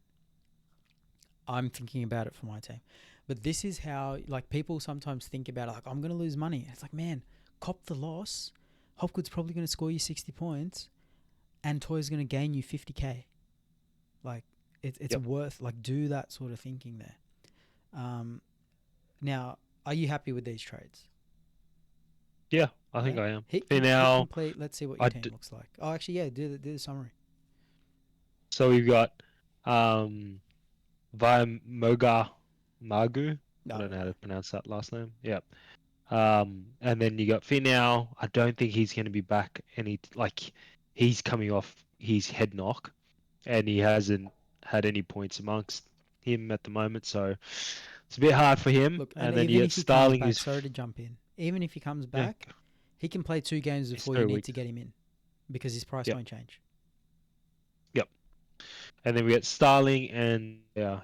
Speaker 1: I'm thinking about it for my team. But this is how, like, people sometimes think about it, like, I'm going to lose money. It's like, man, cop the loss. Hopgood's probably going to score you 60 points and Toy's going to gain you 50K. Like, it's
Speaker 2: Yep.
Speaker 1: worth, like, do that sort of thinking there. Now, are you happy with these trades?
Speaker 2: Yeah, I think
Speaker 1: Yeah?
Speaker 2: I am.
Speaker 1: Hit,
Speaker 2: And
Speaker 1: hit
Speaker 2: now,
Speaker 1: complete. Let's see what your
Speaker 2: I
Speaker 1: team
Speaker 2: d-
Speaker 1: looks like. Oh, actually, yeah, do the summary.
Speaker 2: so we've got um Moga Magu. I
Speaker 1: No, I
Speaker 2: don't
Speaker 1: don't
Speaker 2: know how
Speaker 1: know.
Speaker 2: to pronounce that last name. Yeah. And then you got Finau. I don't think he's going to be back he's coming off his head knock, and he hasn't had any points amongst him at the moment, so it's a bit hard for him.
Speaker 1: Look, and
Speaker 2: And then you
Speaker 1: even
Speaker 2: get
Speaker 1: if he comes
Speaker 2: Starling,
Speaker 1: back,
Speaker 2: who's
Speaker 1: sorry to jump in, even if he comes
Speaker 2: yeah,
Speaker 1: back, he can play 2 games
Speaker 2: he's
Speaker 1: before you
Speaker 2: 3
Speaker 1: need to
Speaker 2: weeks.
Speaker 1: get him in because his price
Speaker 2: Yep,
Speaker 1: won't change.
Speaker 2: yep. And then we get Starling and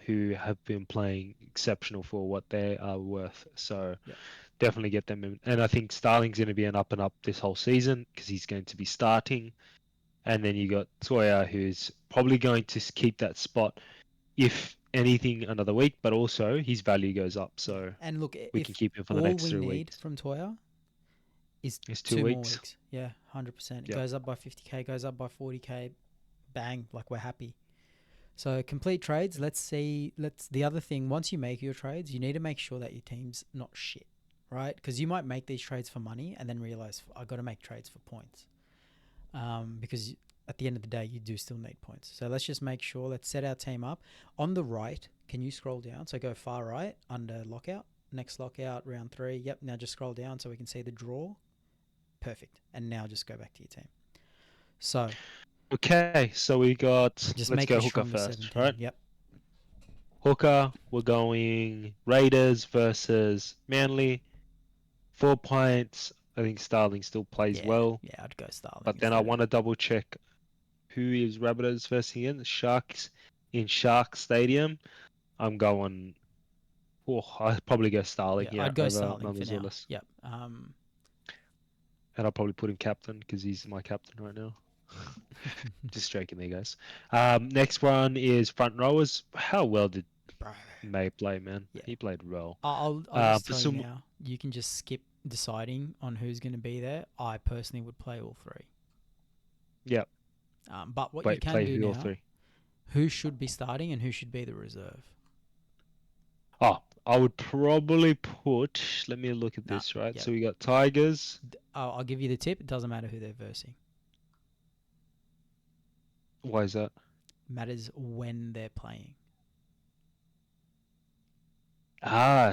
Speaker 2: who have been playing exceptional for what they are worth. So
Speaker 1: Yep.
Speaker 2: definitely get them in. And I think Starling's going to be an up and up this whole season because he's going to be starting. And then you got Toya, who's probably going to keep that spot, if anything, another week. But also his value goes up,
Speaker 1: Yeah.
Speaker 2: so
Speaker 1: And look,
Speaker 2: we can
Speaker 1: if
Speaker 2: keep him for the
Speaker 1: all
Speaker 2: next
Speaker 1: we
Speaker 2: 3
Speaker 1: need
Speaker 2: weeks.
Speaker 1: from Toya is
Speaker 2: It's two
Speaker 1: 2 more
Speaker 2: weeks.
Speaker 1: weeks. Yeah, 100%. It
Speaker 2: Yep.
Speaker 1: goes up by 50K, goes up by 40K. Bang, like we're happy. So complete trades. Let's see. The other thing, once you make your trades, you need to make sure that your team's not shit, right? Because you might make these trades for money and then realize I got to make trades for points. Because at the end of the day, you do still need points. So let's just make sure. Let's set our team up. On the right, can you scroll down? So go far right under lockout. Next lockout, round 3. Yep. Now just scroll down so we can see the draw. Perfect. And now just go back to your team. So
Speaker 2: Okay, so we got.
Speaker 1: just
Speaker 2: Let's
Speaker 1: make
Speaker 2: go
Speaker 1: your
Speaker 2: hooker
Speaker 1: strongest
Speaker 2: first,
Speaker 1: 17.
Speaker 2: right?
Speaker 1: Yep.
Speaker 2: Hooker, we're going Raiders versus Manly. 4 points. I think Starling still plays
Speaker 1: Yeah.
Speaker 2: well,
Speaker 1: Yeah. I'd go Starling
Speaker 2: but then I
Speaker 1: instead of.
Speaker 2: want to double check who is Rabbitohs versus again. The Sharks in Shark Stadium. I'm going. Oh, I'd probably go Starling,
Speaker 1: Yeah.
Speaker 2: yeah,
Speaker 1: I'd go
Speaker 2: over
Speaker 1: Starling for now.
Speaker 2: Mamazulis.
Speaker 1: Yep.
Speaker 2: And I'll probably put him captain because he's my captain right now. Just joking there, guys. Next one is front rowers. How well did
Speaker 1: Bro.
Speaker 2: May play, man?
Speaker 1: Yeah.
Speaker 2: He played well.
Speaker 1: I'll just
Speaker 2: But
Speaker 1: tell you
Speaker 2: some
Speaker 1: now. You can just skip deciding on who's going to be there. I personally would play all 3.
Speaker 2: yeah.
Speaker 1: But what you
Speaker 2: Wait,
Speaker 1: can
Speaker 2: play
Speaker 1: do
Speaker 2: who or
Speaker 1: now,
Speaker 2: three?
Speaker 1: who should be starting and who should be the reserve?
Speaker 2: Oh, I would probably put. Let me look at
Speaker 1: Nah.
Speaker 2: this. Right,
Speaker 1: Yep.
Speaker 2: so we got Tigers.
Speaker 1: I'll give you the tip. It doesn't matter who they're versing.
Speaker 2: Why is that?
Speaker 1: Matters when they're playing.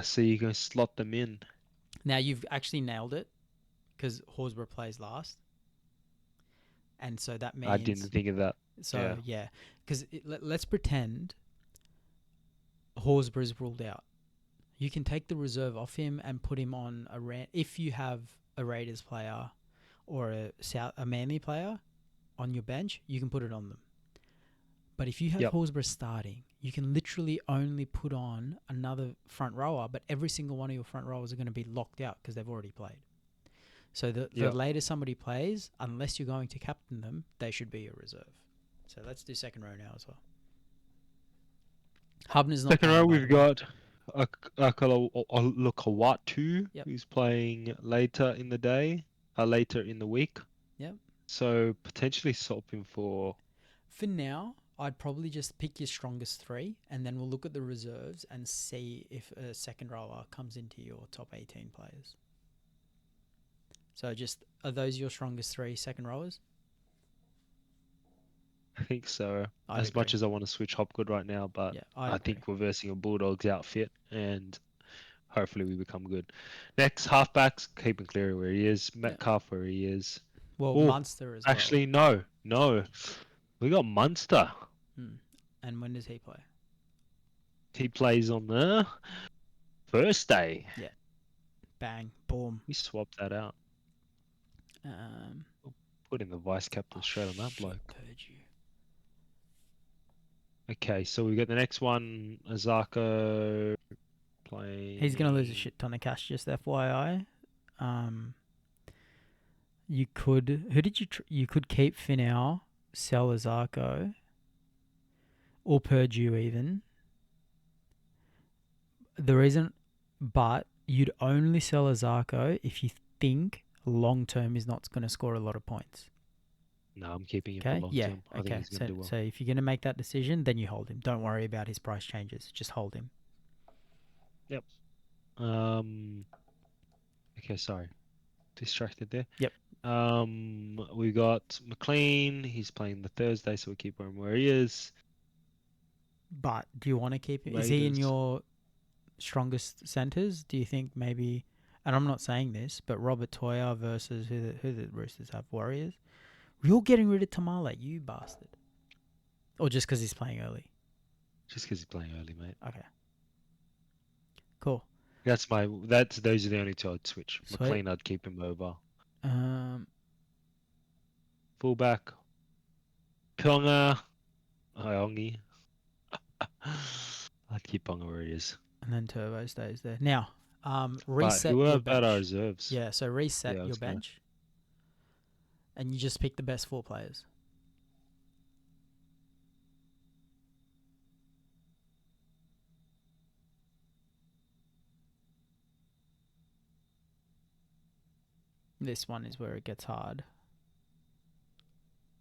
Speaker 2: So you can slot them in.
Speaker 1: Now you've actually nailed it because Horsburgh plays last, and so that
Speaker 2: I didn't
Speaker 1: means
Speaker 2: think of that.
Speaker 1: so
Speaker 2: Yeah.
Speaker 1: yeah. Because let's pretend Horsburgh's ruled out. You can take the reserve off him and put him on if you have a Raiders player or a Manly player on your bench, you can put it on them. But if you have
Speaker 2: Yep.
Speaker 1: Horsburgh starting, you can literally only put on another front rower, but every single one of your front rowers are going to be locked out because they've already played. So the
Speaker 2: Yep.
Speaker 1: later somebody plays, unless you're going to captain them, they should be a reserve. So let's do second row now as well. Hubner's not
Speaker 2: Second
Speaker 1: playing,
Speaker 2: row,
Speaker 1: by
Speaker 2: we've
Speaker 1: the way.
Speaker 2: got Lukawatu,
Speaker 1: Yep.
Speaker 2: who's playing later in the day, later in the week.
Speaker 1: Yep.
Speaker 2: So potentially swap him for.
Speaker 1: For now, I'd probably just pick your strongest 3, and then we'll look at the reserves and see if a second rower comes into your top 18 players. So are those your strongest 3 second rowers?
Speaker 2: I think so.
Speaker 1: I'd
Speaker 2: As much
Speaker 1: agree.
Speaker 2: as I want to switch Hopgood right now, but
Speaker 1: Yeah, I'd
Speaker 2: I
Speaker 1: agree.
Speaker 2: think we're versing a Bulldogs outfit, and hopefully we become good. Next, halfbacks, keep him clear where he is.
Speaker 1: Yeah.
Speaker 2: Metcalf where he is.
Speaker 1: Well,
Speaker 2: Oh,
Speaker 1: Munster as well.
Speaker 2: actually, no. We got Munster.
Speaker 1: Hmm. And when does he play?
Speaker 2: He plays on the first day.
Speaker 1: Yeah. Bang. Boom.
Speaker 2: We swapped that out. Put in the vice captain straight on that
Speaker 1: Shit,
Speaker 2: bloke.
Speaker 1: Purdue.
Speaker 2: Okay, so we got the next one. Azako playing.
Speaker 1: He's gonna lose a shit ton of cash. Just FYI. You could. Who did you? You could keep Finau, sell Azarko, or Purdue even. The reason, but you'd only sell Azarko if you think long term is not going to score a lot of points.
Speaker 2: No, I'm keeping him for
Speaker 1: Okay.
Speaker 2: long
Speaker 1: Yeah.
Speaker 2: term. I think
Speaker 1: Okay.
Speaker 2: he's gonna do well.
Speaker 1: So if you're going to make that decision, then you hold him. Don't worry about his price changes. Just hold him.
Speaker 2: Yep. Okay, sorry. Distracted there.
Speaker 1: Yep.
Speaker 2: We got McLean. He's playing the Thursday, so we keep him where he is.
Speaker 1: But do you want to keep him? Is he in
Speaker 2: Raiders.
Speaker 1: your strongest centres? Do you think maybe? And I'm not saying this, but Robert Toya versus who the Roosters have, Warriors. You're getting rid of Tamale, you bastard. Or just because he's playing early?
Speaker 2: Just because he's playing early, mate.
Speaker 1: Okay. Cool.
Speaker 2: Those are the only two I'd switch.
Speaker 1: Sweet.
Speaker 2: McLean, I'd keep him over. Fullback. Ponga. Iongi. I'd keep Ponga where he is.
Speaker 1: And then Turbo stays there. Now,
Speaker 2: But
Speaker 1: reset
Speaker 2: who
Speaker 1: your
Speaker 2: about our
Speaker 1: bench.
Speaker 2: reserves?
Speaker 1: Yeah, so reset
Speaker 2: Yeah, I
Speaker 1: your
Speaker 2: was gonna-
Speaker 1: bench. And you just pick the best 4 players. This one is where it gets hard.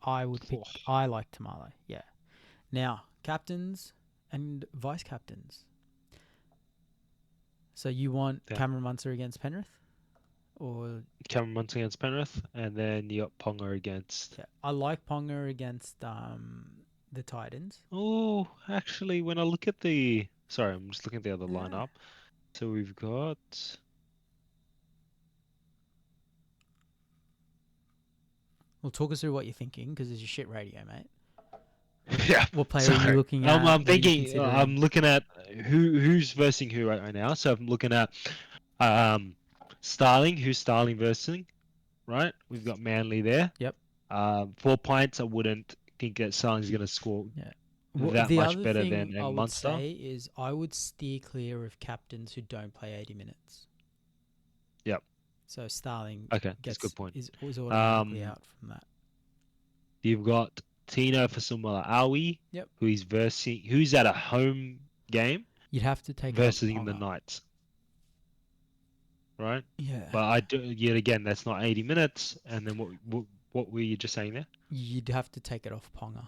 Speaker 1: I like Tamale. Yeah. Now, captains and vice captains. So you want Cameron Munster against Penrith? Or
Speaker 2: Cameron Munster against Penrith, and then you got Ponga against.
Speaker 1: Yeah, I like Ponga against the Titans.
Speaker 2: Oh, actually, when I look at the. Sorry, I'm just looking at the other lineup. So we've got.
Speaker 1: Well, talk us through what you're thinking, because it's your shit radio, mate.
Speaker 2: Yeah.
Speaker 1: What player are you looking at?
Speaker 2: I'm thinking. I'm looking at who's versing who right now. So I'm looking at Starling. Who's Starling versing? Right. We've got Manly there.
Speaker 1: Yep.
Speaker 2: 4 pints. I wouldn't think that Starling's going to score
Speaker 1: Well,
Speaker 2: that
Speaker 1: the
Speaker 2: much
Speaker 1: other
Speaker 2: better
Speaker 1: thing
Speaker 2: than
Speaker 1: I would
Speaker 2: Munster.
Speaker 1: say is I would steer clear of captains who don't play 80 minutes.
Speaker 2: Yep.
Speaker 1: So Starling
Speaker 2: Okay, that's a good point.
Speaker 1: is automatically out from that.
Speaker 2: You've got Tino Fasumala Awi,
Speaker 1: Yep.
Speaker 2: who's at a home game.
Speaker 1: You'd have to take
Speaker 2: versus
Speaker 1: it off
Speaker 2: the
Speaker 1: Ponga.
Speaker 2: Knights. Right?
Speaker 1: Yeah.
Speaker 2: But yet again, that's not 80 minutes. And then what were you just saying there?
Speaker 1: You'd have to take it off Ponga.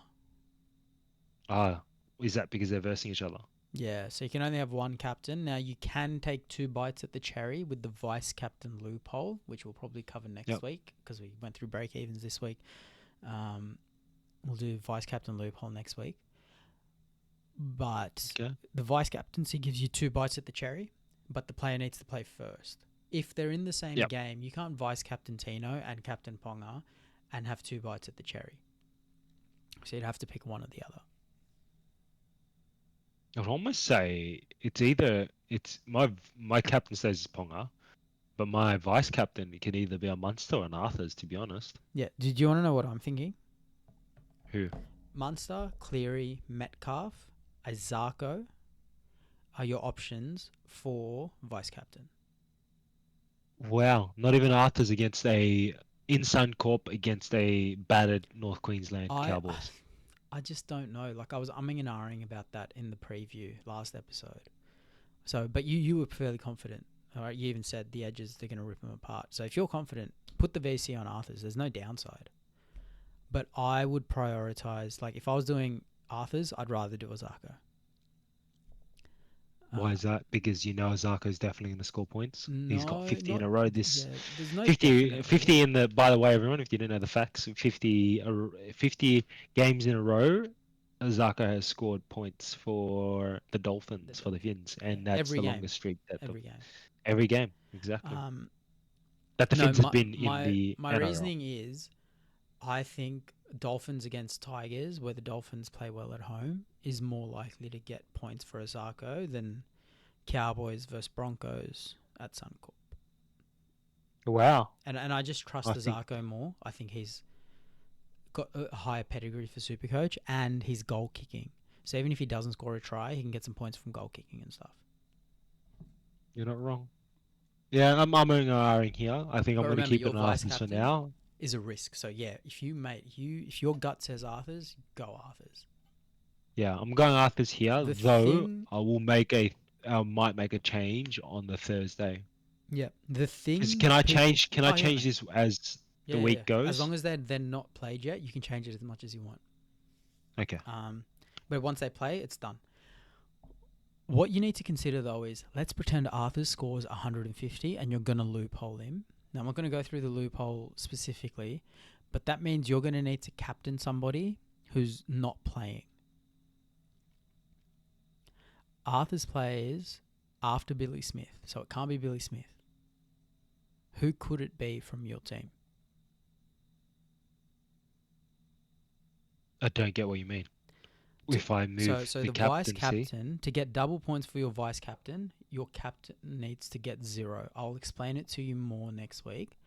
Speaker 2: Is that because they're versing each other?
Speaker 1: Yeah, so you can only have one captain. Now, you can take 2 bites at the cherry with the vice captain loophole, which we'll probably cover next week because we went through break evens this week. We'll do vice captain loophole next week. But the vice captaincy gives you 2 bites at the cherry, but the player needs to play first. If they're in the same game, you can't vice captain Tino and captain Ponga and have 2 bites at the cherry. So you'd have to pick one or the other.
Speaker 2: I'd almost say it's my captain stays as Ponga, but my vice captain can either be a Munster or an Arthurs, to be honest.
Speaker 1: Yeah. Did you want to know what I'm thinking?
Speaker 2: Who?
Speaker 1: Munster, Cleary, Metcalf, Azarko are your options for vice captain.
Speaker 2: Wow, not even Arthurs against a Suncorp against a battered North Queensland Cowboys.
Speaker 1: I just don't know. Like, I was umming and ahhing about that in the preview last episode. So, but you were fairly confident. All right, you even said the edges, they're going to rip them apart. So if you're confident, put the VC on Arthurs. There's no downside. But I would prioritize, like, if I was doing Arthurs, I'd rather do Azarko.
Speaker 2: Why is that? Because Azarko's definitely going to score points.
Speaker 1: No,
Speaker 2: He's got 50 in a row.
Speaker 1: There's no
Speaker 2: 50 in the. By the way, everyone, if you didn't know the facts, 50 games in a row, Azarko has scored points for the Dolphins, for the Finns, and that's the longest streak. Every game, exactly. That the Finns have been in the
Speaker 1: My
Speaker 2: NRL.
Speaker 1: reasoning is, I think Dolphins against Tigers, where the Dolphins play well at home, is more likely to get points for Osako than Cowboys versus Broncos at Suncorp.
Speaker 2: Wow.
Speaker 1: And I just trust
Speaker 2: I think
Speaker 1: Osako more. I think he's got a higher pedigree for Supercoach, and he's goal kicking. So even if he doesn't score a try, he can get some points from goal kicking and stuff.
Speaker 2: you're not wrong. Yeah, I'm umming here. I think I'm
Speaker 1: But
Speaker 2: going to
Speaker 1: remember,
Speaker 2: keep
Speaker 1: your
Speaker 2: it on
Speaker 1: vice
Speaker 2: Arthurs for
Speaker 1: captain
Speaker 2: now.
Speaker 1: is a risk. So yeah, if your gut says Arthurs, go Arthurs.
Speaker 2: Yeah, I'm going Arthurs here,
Speaker 1: The
Speaker 2: though
Speaker 1: thing,
Speaker 2: I might make a change on the Thursday.
Speaker 1: yeah, the thing
Speaker 2: Can I
Speaker 1: people.
Speaker 2: change? Can I
Speaker 1: Oh yeah,
Speaker 2: change
Speaker 1: mate.
Speaker 2: this as
Speaker 1: Yeah,
Speaker 2: the
Speaker 1: yeah, yeah.
Speaker 2: week
Speaker 1: As
Speaker 2: goes?
Speaker 1: long as they're not played yet, you can change it as much as you want.
Speaker 2: Okay.
Speaker 1: But once they play, it's done. What you need to consider though is, let's pretend Arthur scores 150 and you're gonna loophole him. Now I'm not gonna go through the loophole specifically, but that means you're gonna need to captain somebody who's not playing. Arthur's plays after Billy Smith, so it can't be Billy Smith. Who could it be from your team?
Speaker 2: I don't get what you mean. If I move
Speaker 1: So
Speaker 2: the
Speaker 1: the vice
Speaker 2: captaincy,
Speaker 1: captain, to get double points for your vice captain, your captain needs to get 0. I'll explain it to you more next week,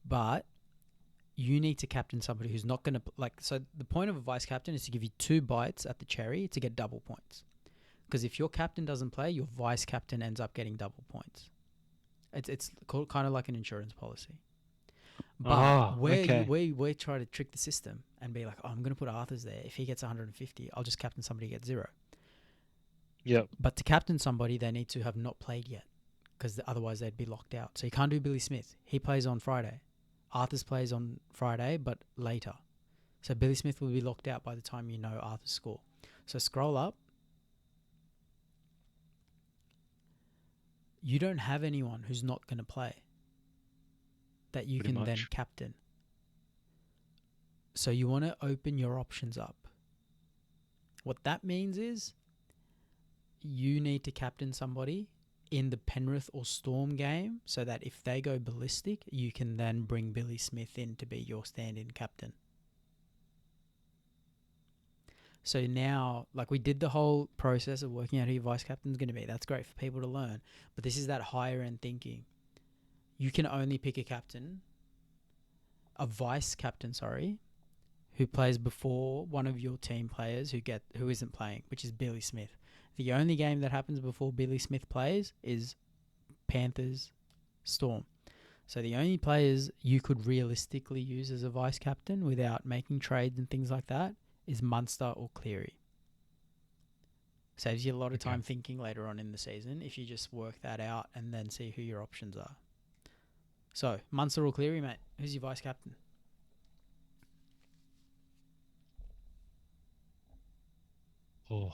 Speaker 1: but you need to captain somebody who's not going to so the point of a vice captain is to give you 2 bites at the cherry to get double points. Because if your captain doesn't play, your vice captain ends up getting double points. It's kind of like an insurance policy. But
Speaker 2: okay.
Speaker 1: we try to trick the system and be like, oh, I'm going to put Arthur's there. If he gets 150, I'll just captain somebody who gets 0.
Speaker 2: Yep.
Speaker 1: But to captain somebody, they need to have not played yet, because otherwise they'd be locked out. So you can't do Billy Smith. He plays on Friday. Arthur's plays on Friday, but later. So Billy Smith will be locked out by the time you know Arthur's score. So scroll up. You don't have anyone who's not going to play that you
Speaker 2: Pretty
Speaker 1: can then
Speaker 2: much.
Speaker 1: captain. So you want to open your options up. What that means is you need to captain somebody in the Penrith or Storm game so that if they go ballistic, you can then bring Billy Smith in to be your stand-in captain. So now, we did the whole process of working out who your vice captain is going to be. That's great for people to learn. But this is that higher end thinking. You can only pick a vice captain, who plays before one of your team players who isn't playing, which is Billy Smith. The only game that happens before Billy Smith plays is Panthers Storm. So the only players you could realistically use as a vice captain without making trades and things like that is Munster or Cleary. Saves you a lot of time thinking later on in the season if you just work that out and then see who your options are. So, Munster or Cleary, mate? Who's your vice captain?
Speaker 2: Oh,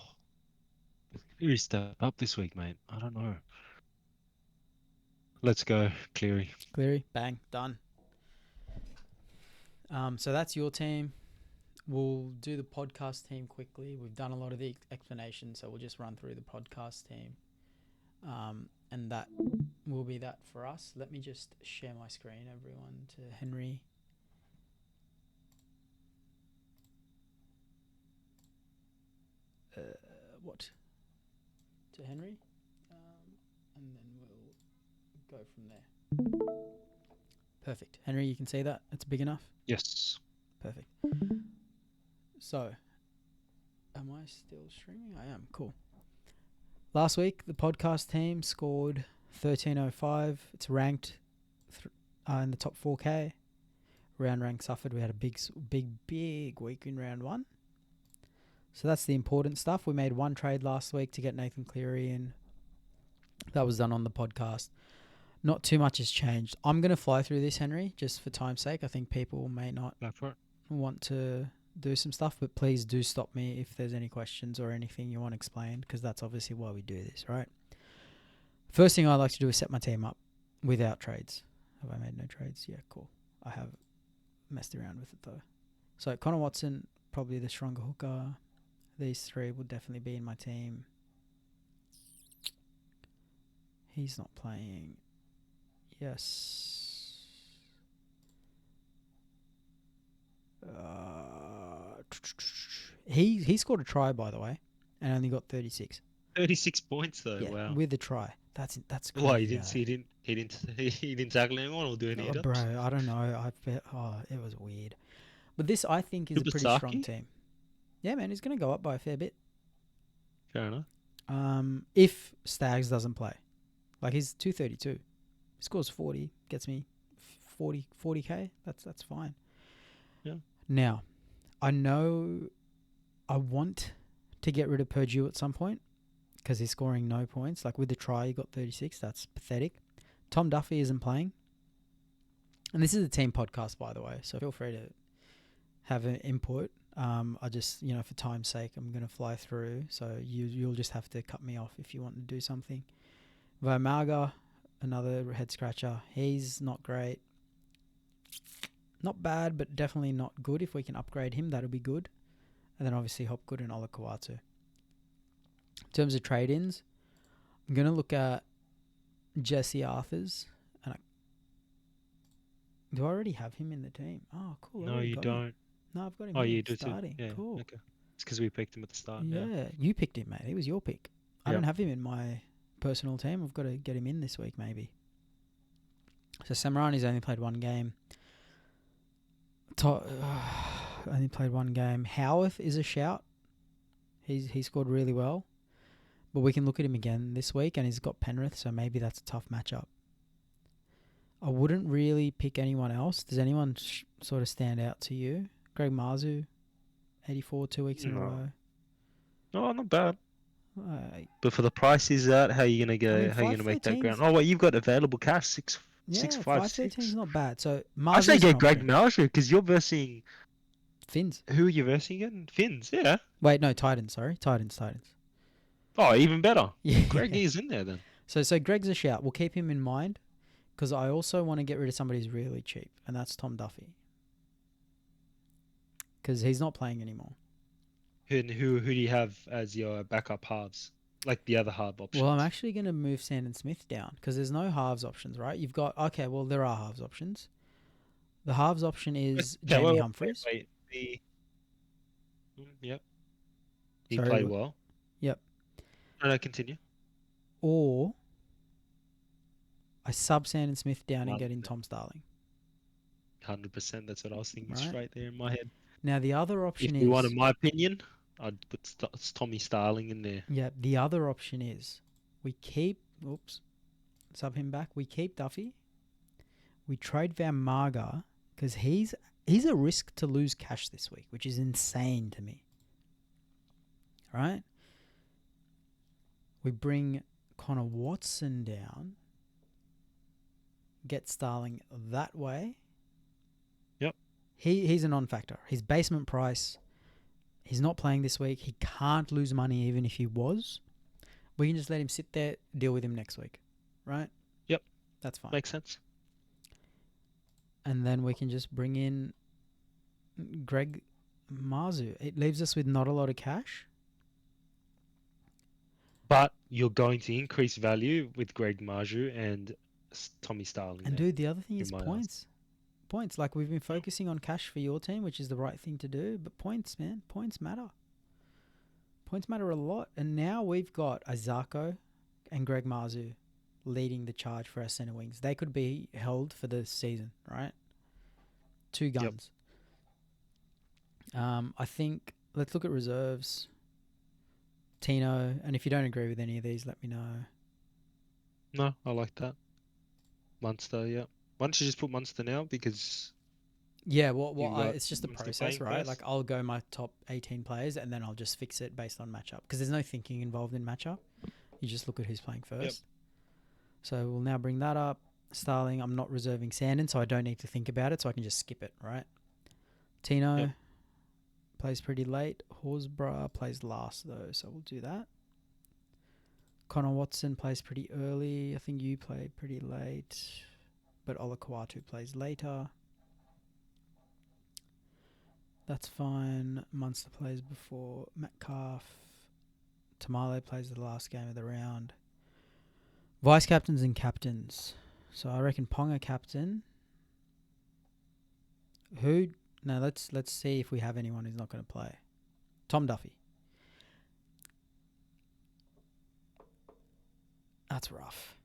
Speaker 2: Cleary stepped up this week, mate. I don't know. Let's go, Cleary.
Speaker 1: Cleary, bang, done. So that's your team. We'll do the podcast team quickly. We've done a lot of the explanation, so we'll just run through the podcast team. And that will be that for us. Let me just share my screen, everyone, to Henry. What? To Henry. And then we'll go from there. Perfect. Henry, you can see that? It's big enough?
Speaker 2: Yes.
Speaker 1: Perfect. So, am I still streaming? I am. Cool. Last week, the podcast team scored 1305. It's ranked in the top 4K. Round rank suffered. We had a big week in round 1. So that's the important stuff. We made one trade last week to get Nathan Cleary in. That was done on the podcast. Not too much has changed. I'm going to fly through this, Henry, just for time's sake. I think people may not want to do some stuff, but please do stop me if there's any questions or anything you want explained, because that's obviously why we do this, right? First thing I like to do is set my team up without trades. Have I made no trades? Yeah, cool. I have messed around with it though. So Connor Watson, probably the stronger hooker. These 3 will definitely be in my team. He's not playing. Yes. He scored a try, by the way, and only got 36.
Speaker 2: 36 points though.
Speaker 1: Yeah,
Speaker 2: Wow.
Speaker 1: with a try. That's
Speaker 2: Why
Speaker 1: crazy.
Speaker 2: he didn't he didn't tackle anyone or do any hit
Speaker 1: Bro,
Speaker 2: ups?
Speaker 1: I don't know. It was weird. But this, I think, is a pretty strong
Speaker 2: Kubasaki?
Speaker 1: team. Yeah, man, he's going to go up by a fair bit.
Speaker 2: Fair enough.
Speaker 1: If Stags doesn't play. Like, he's 232. He scores 40, gets me 40K. That's fine.
Speaker 2: Yeah.
Speaker 1: Now, I know I want to get rid of Purdue at some point because he's scoring no points. Like, with the try, he got 36. That's pathetic. Tom Duffy isn't playing. And this is a team podcast, by the way, so feel free to have an input. I just, for time's sake, I'm going to fly through. So you'll just have to cut me off if you want to do something. Vomaga, another head scratcher. He's not great. Not bad, but definitely not good. If we can upgrade him, that'll be good. And then obviously Hopgood and Olakawatu. In terms of trade-ins, I'm going to look at Jesse Arthurs. Do I already have him in the team? Oh, cool.
Speaker 2: No, you don't.
Speaker 1: No, I've got him
Speaker 2: Oh,
Speaker 1: here
Speaker 2: you do too.
Speaker 1: starting.
Speaker 2: Yeah.
Speaker 1: Cool.
Speaker 2: Okay. It's because we picked him at the start.
Speaker 1: Yeah, you picked him, mate. He was your pick. I
Speaker 2: Yep.
Speaker 1: don't have him in my personal team. I've got to get him in this week, maybe. So Samarani's only played one game. Only played one game. Howarth is a shout. He scored really well. But we can look at him again this week, and he's got Penrith, so maybe that's a tough matchup. I wouldn't really pick anyone else. Does anyone sort of stand out to you? Greg Marzu, 84, 2 weeks in a row.
Speaker 2: No, not bad.
Speaker 1: Uh,
Speaker 2: But for the price he's at, how are you gonna go? How are you gonna make that
Speaker 1: 513's
Speaker 2: ground? Oh, wait, you've got available cash 656.
Speaker 1: 513 is not bad. So
Speaker 2: I say
Speaker 1: Marzu's
Speaker 2: get Greg
Speaker 1: confident.
Speaker 2: Marshall because you're versing.
Speaker 1: Finns.
Speaker 2: Who are you versing again? Finns, yeah.
Speaker 1: Wait, no, Titans. Sorry, Titans.
Speaker 2: Oh, even better.
Speaker 1: Yeah.
Speaker 2: Greg is in there then.
Speaker 1: So Greg's a shout. We'll keep him in mind because I also want to get rid of somebody who's really cheap, and that's Tom Duffy because he's not playing anymore.
Speaker 2: Who do you have as your backup halves? Like the other half options.
Speaker 1: Well, I'm actually going to move Sandon Smith down because there's no halves options, right? You've got there are halves options. The halves option is Jamie Humphries.
Speaker 2: Yep. He
Speaker 1: Sorry,
Speaker 2: played well.
Speaker 1: Yep.
Speaker 2: No, continue.
Speaker 1: Or I sub Sandon Smith down and get in Tom Starling.
Speaker 2: 100%. That's what I was thinking
Speaker 1: Right.
Speaker 2: straight there in my head.
Speaker 1: Now the other option
Speaker 2: If you wanted my opinion, I'd put Tommy Starling in there.
Speaker 1: Yeah, the other option is we keep sub him back. We keep Duffy. We trade Van Marga because he's a risk to lose cash this week, which is insane to me. Right? We bring Connor Watson down. Get Starling that way.
Speaker 2: Yep.
Speaker 1: He's a non-factor. His basement price. He's not playing this week. He can't lose money even if he was. We can just let him sit there, deal with him next week. Right?
Speaker 2: Yep.
Speaker 1: That's fine.
Speaker 2: Makes sense.
Speaker 1: And then we can just bring in Greg Marzu. It leaves us with not a lot of cash.
Speaker 2: But you're going to increase value with Greg Marju and Tommy Starling.
Speaker 1: And
Speaker 2: there.
Speaker 1: dude, the other thing is points. Points. Like we've been focusing on cash for your team, which is the right thing to do. But points, man. Points matter. Points matter a lot. And now we've got Azarko and Greg Marzu leading the charge for our centre wings. They could be held for the season, right? 2 guns. Yep. I think let's look at reserves. Tino, and if you don't agree with any of these, let me know.
Speaker 2: No, I like that. Munster, yeah. Why don't you just put Munster now? Because
Speaker 1: yeah, it's just a process, right?
Speaker 2: First.
Speaker 1: Like I'll go my top 18 players, and then I'll just fix it based on matchup because there's no thinking involved in matchup. You just look at who's playing first. Yep. So we'll now bring that up. Starling, I'm not reserving Sandon, so I don't need to think about it, so I can just skip it, right? Tino plays pretty late. Horsburgh plays last, though, so we'll do that. Connor Watson plays pretty early. I think you played pretty late, but Olakawatu plays later. That's fine. Munster plays before Metcalf. Tamale plays the last game of the round. Vice captains and captains. So I reckon Ponga captain. Who No, let's see if we have anyone who's not going to play. Tom Duffy. That's rough.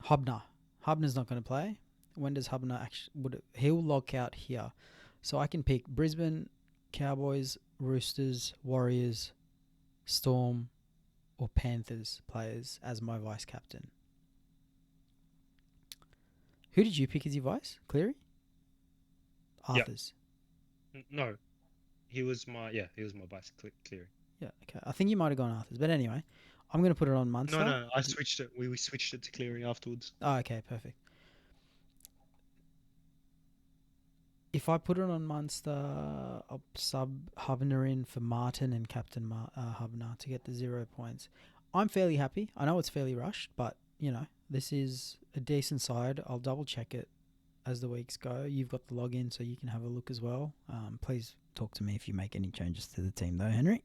Speaker 1: Hubner. Hubner's not going to play. When does Hubner actually? He'll log out here, so I can pick Brisbane, Cowboys, Roosters, Warriors, Storm, or Panthers players as my vice captain. Who did you pick as your vice? Cleary?
Speaker 2: Yep.
Speaker 1: Arthurs.
Speaker 2: No, he was my vice Cleary.
Speaker 1: Yeah, okay. I think you might have gone Arthurs, but anyway, I'm going to put it on Munster.
Speaker 2: No, I switched it. We switched it to Cleary afterwards.
Speaker 1: Oh, okay, perfect. If I put it on Munster, I'll sub Hubner in for Martin and Captain Hubner to get the 0 points. I'm fairly happy. I know it's fairly rushed, but, this is a decent side. I'll double check it as the weeks go. You've got the login, so you can have a look as well. Please talk to me if you make any changes to the team, though, Henry.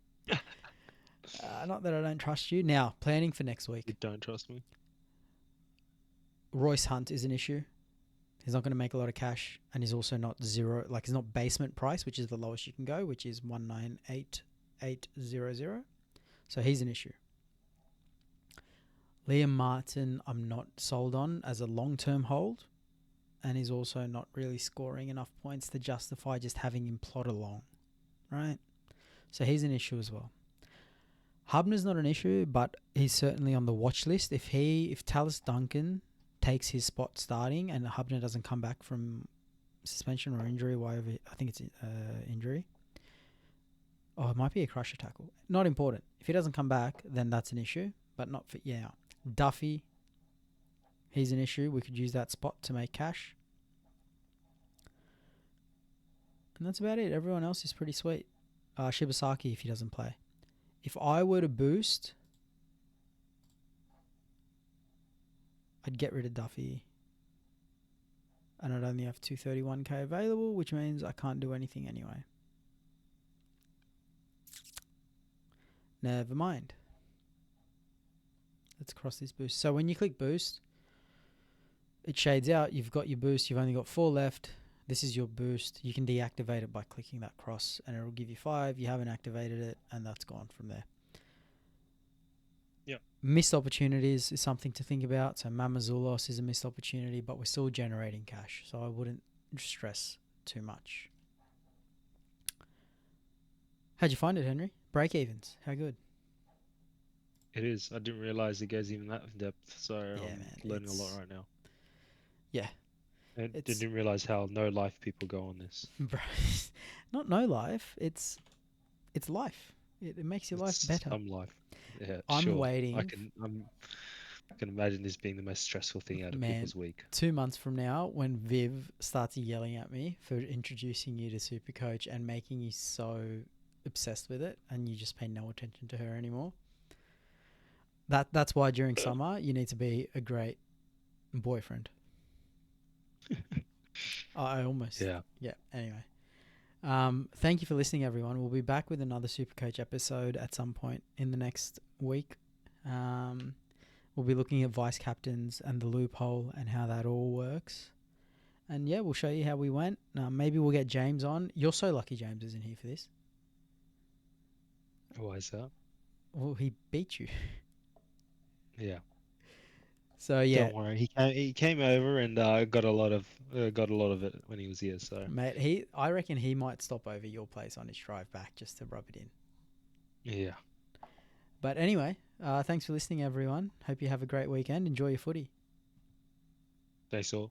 Speaker 1: Not that I don't trust you. Now, planning for next week.
Speaker 2: You don't trust me?
Speaker 1: Royce Hunt is an issue. He's not going to make a lot of cash, and he's also not zero. Like, he's not basement price, which is the lowest you can go, which is 198,800. So he's an issue. Liam Martin, I'm not sold on as a long-term hold, and he's also not really scoring enough points to justify just having him plod along, right? So he's an issue as well. Hubner's not an issue, but he's certainly on the watch list. If Tallis Duncan takes his spot starting and Hubner doesn't come back from suspension or injury, whatever, I think it's injury. Oh, it might be a crusher tackle. Not important. If he doesn't come back, then that's an issue, but not for Duffy, he's an issue. We could use that spot to make cash. And that's about it. Everyone else is pretty sweet. Shibasaki, if he doesn't play. If I were to boost, I'd get rid of Duffy. And I'd only have 231k available, which means I can't do anything anyway. Never mind. Let's cross this boost. So when you click boost, it shades out. You've got your boost. You've only got 4 left. This is your boost. You can deactivate it by clicking that cross, and it'll give you 5. You haven't activated it, and that's gone from there.
Speaker 2: Yep.
Speaker 1: Missed opportunities is something to think about. So Mamazulos is a missed opportunity, but we're still generating cash. So I wouldn't stress too much. How'd you find it, Henry? Break evens. How good?
Speaker 2: It is. I didn't realize it goes even that in depth. So I'm learning a lot right now.
Speaker 1: Yeah.
Speaker 2: I didn't realize how no life people go on this.
Speaker 1: Not no life. It's life. It makes your life better.
Speaker 2: Some life. Yeah,
Speaker 1: I'm
Speaker 2: sure.
Speaker 1: waiting.
Speaker 2: I can imagine this being the most stressful thing out of people's week.
Speaker 1: 2 months from now, when Viv starts yelling at me for introducing you to Supercoach and making you so obsessed with it, and you just pay no attention to her anymore. That's why during summer you need to be a great boyfriend. I almost.
Speaker 2: Yeah.
Speaker 1: Anyway, thank you for listening, everyone. We'll be back with another Supercoach episode at some point in the next week. We'll be looking at vice captains and the loophole and how that all works. And we'll show you how we went. Maybe we'll get James on. You're so lucky James isn't here for this.
Speaker 2: Why is that?
Speaker 1: Well, he beat you.
Speaker 2: Yeah.
Speaker 1: So
Speaker 2: don't worry. He came over and got a lot of it when he was here. So
Speaker 1: mate, I reckon he might stop over your place on his drive back just to rub it in.
Speaker 2: Yeah.
Speaker 1: But anyway, thanks for listening, everyone. Hope you have a great weekend. Enjoy your footy.
Speaker 2: Thanks all.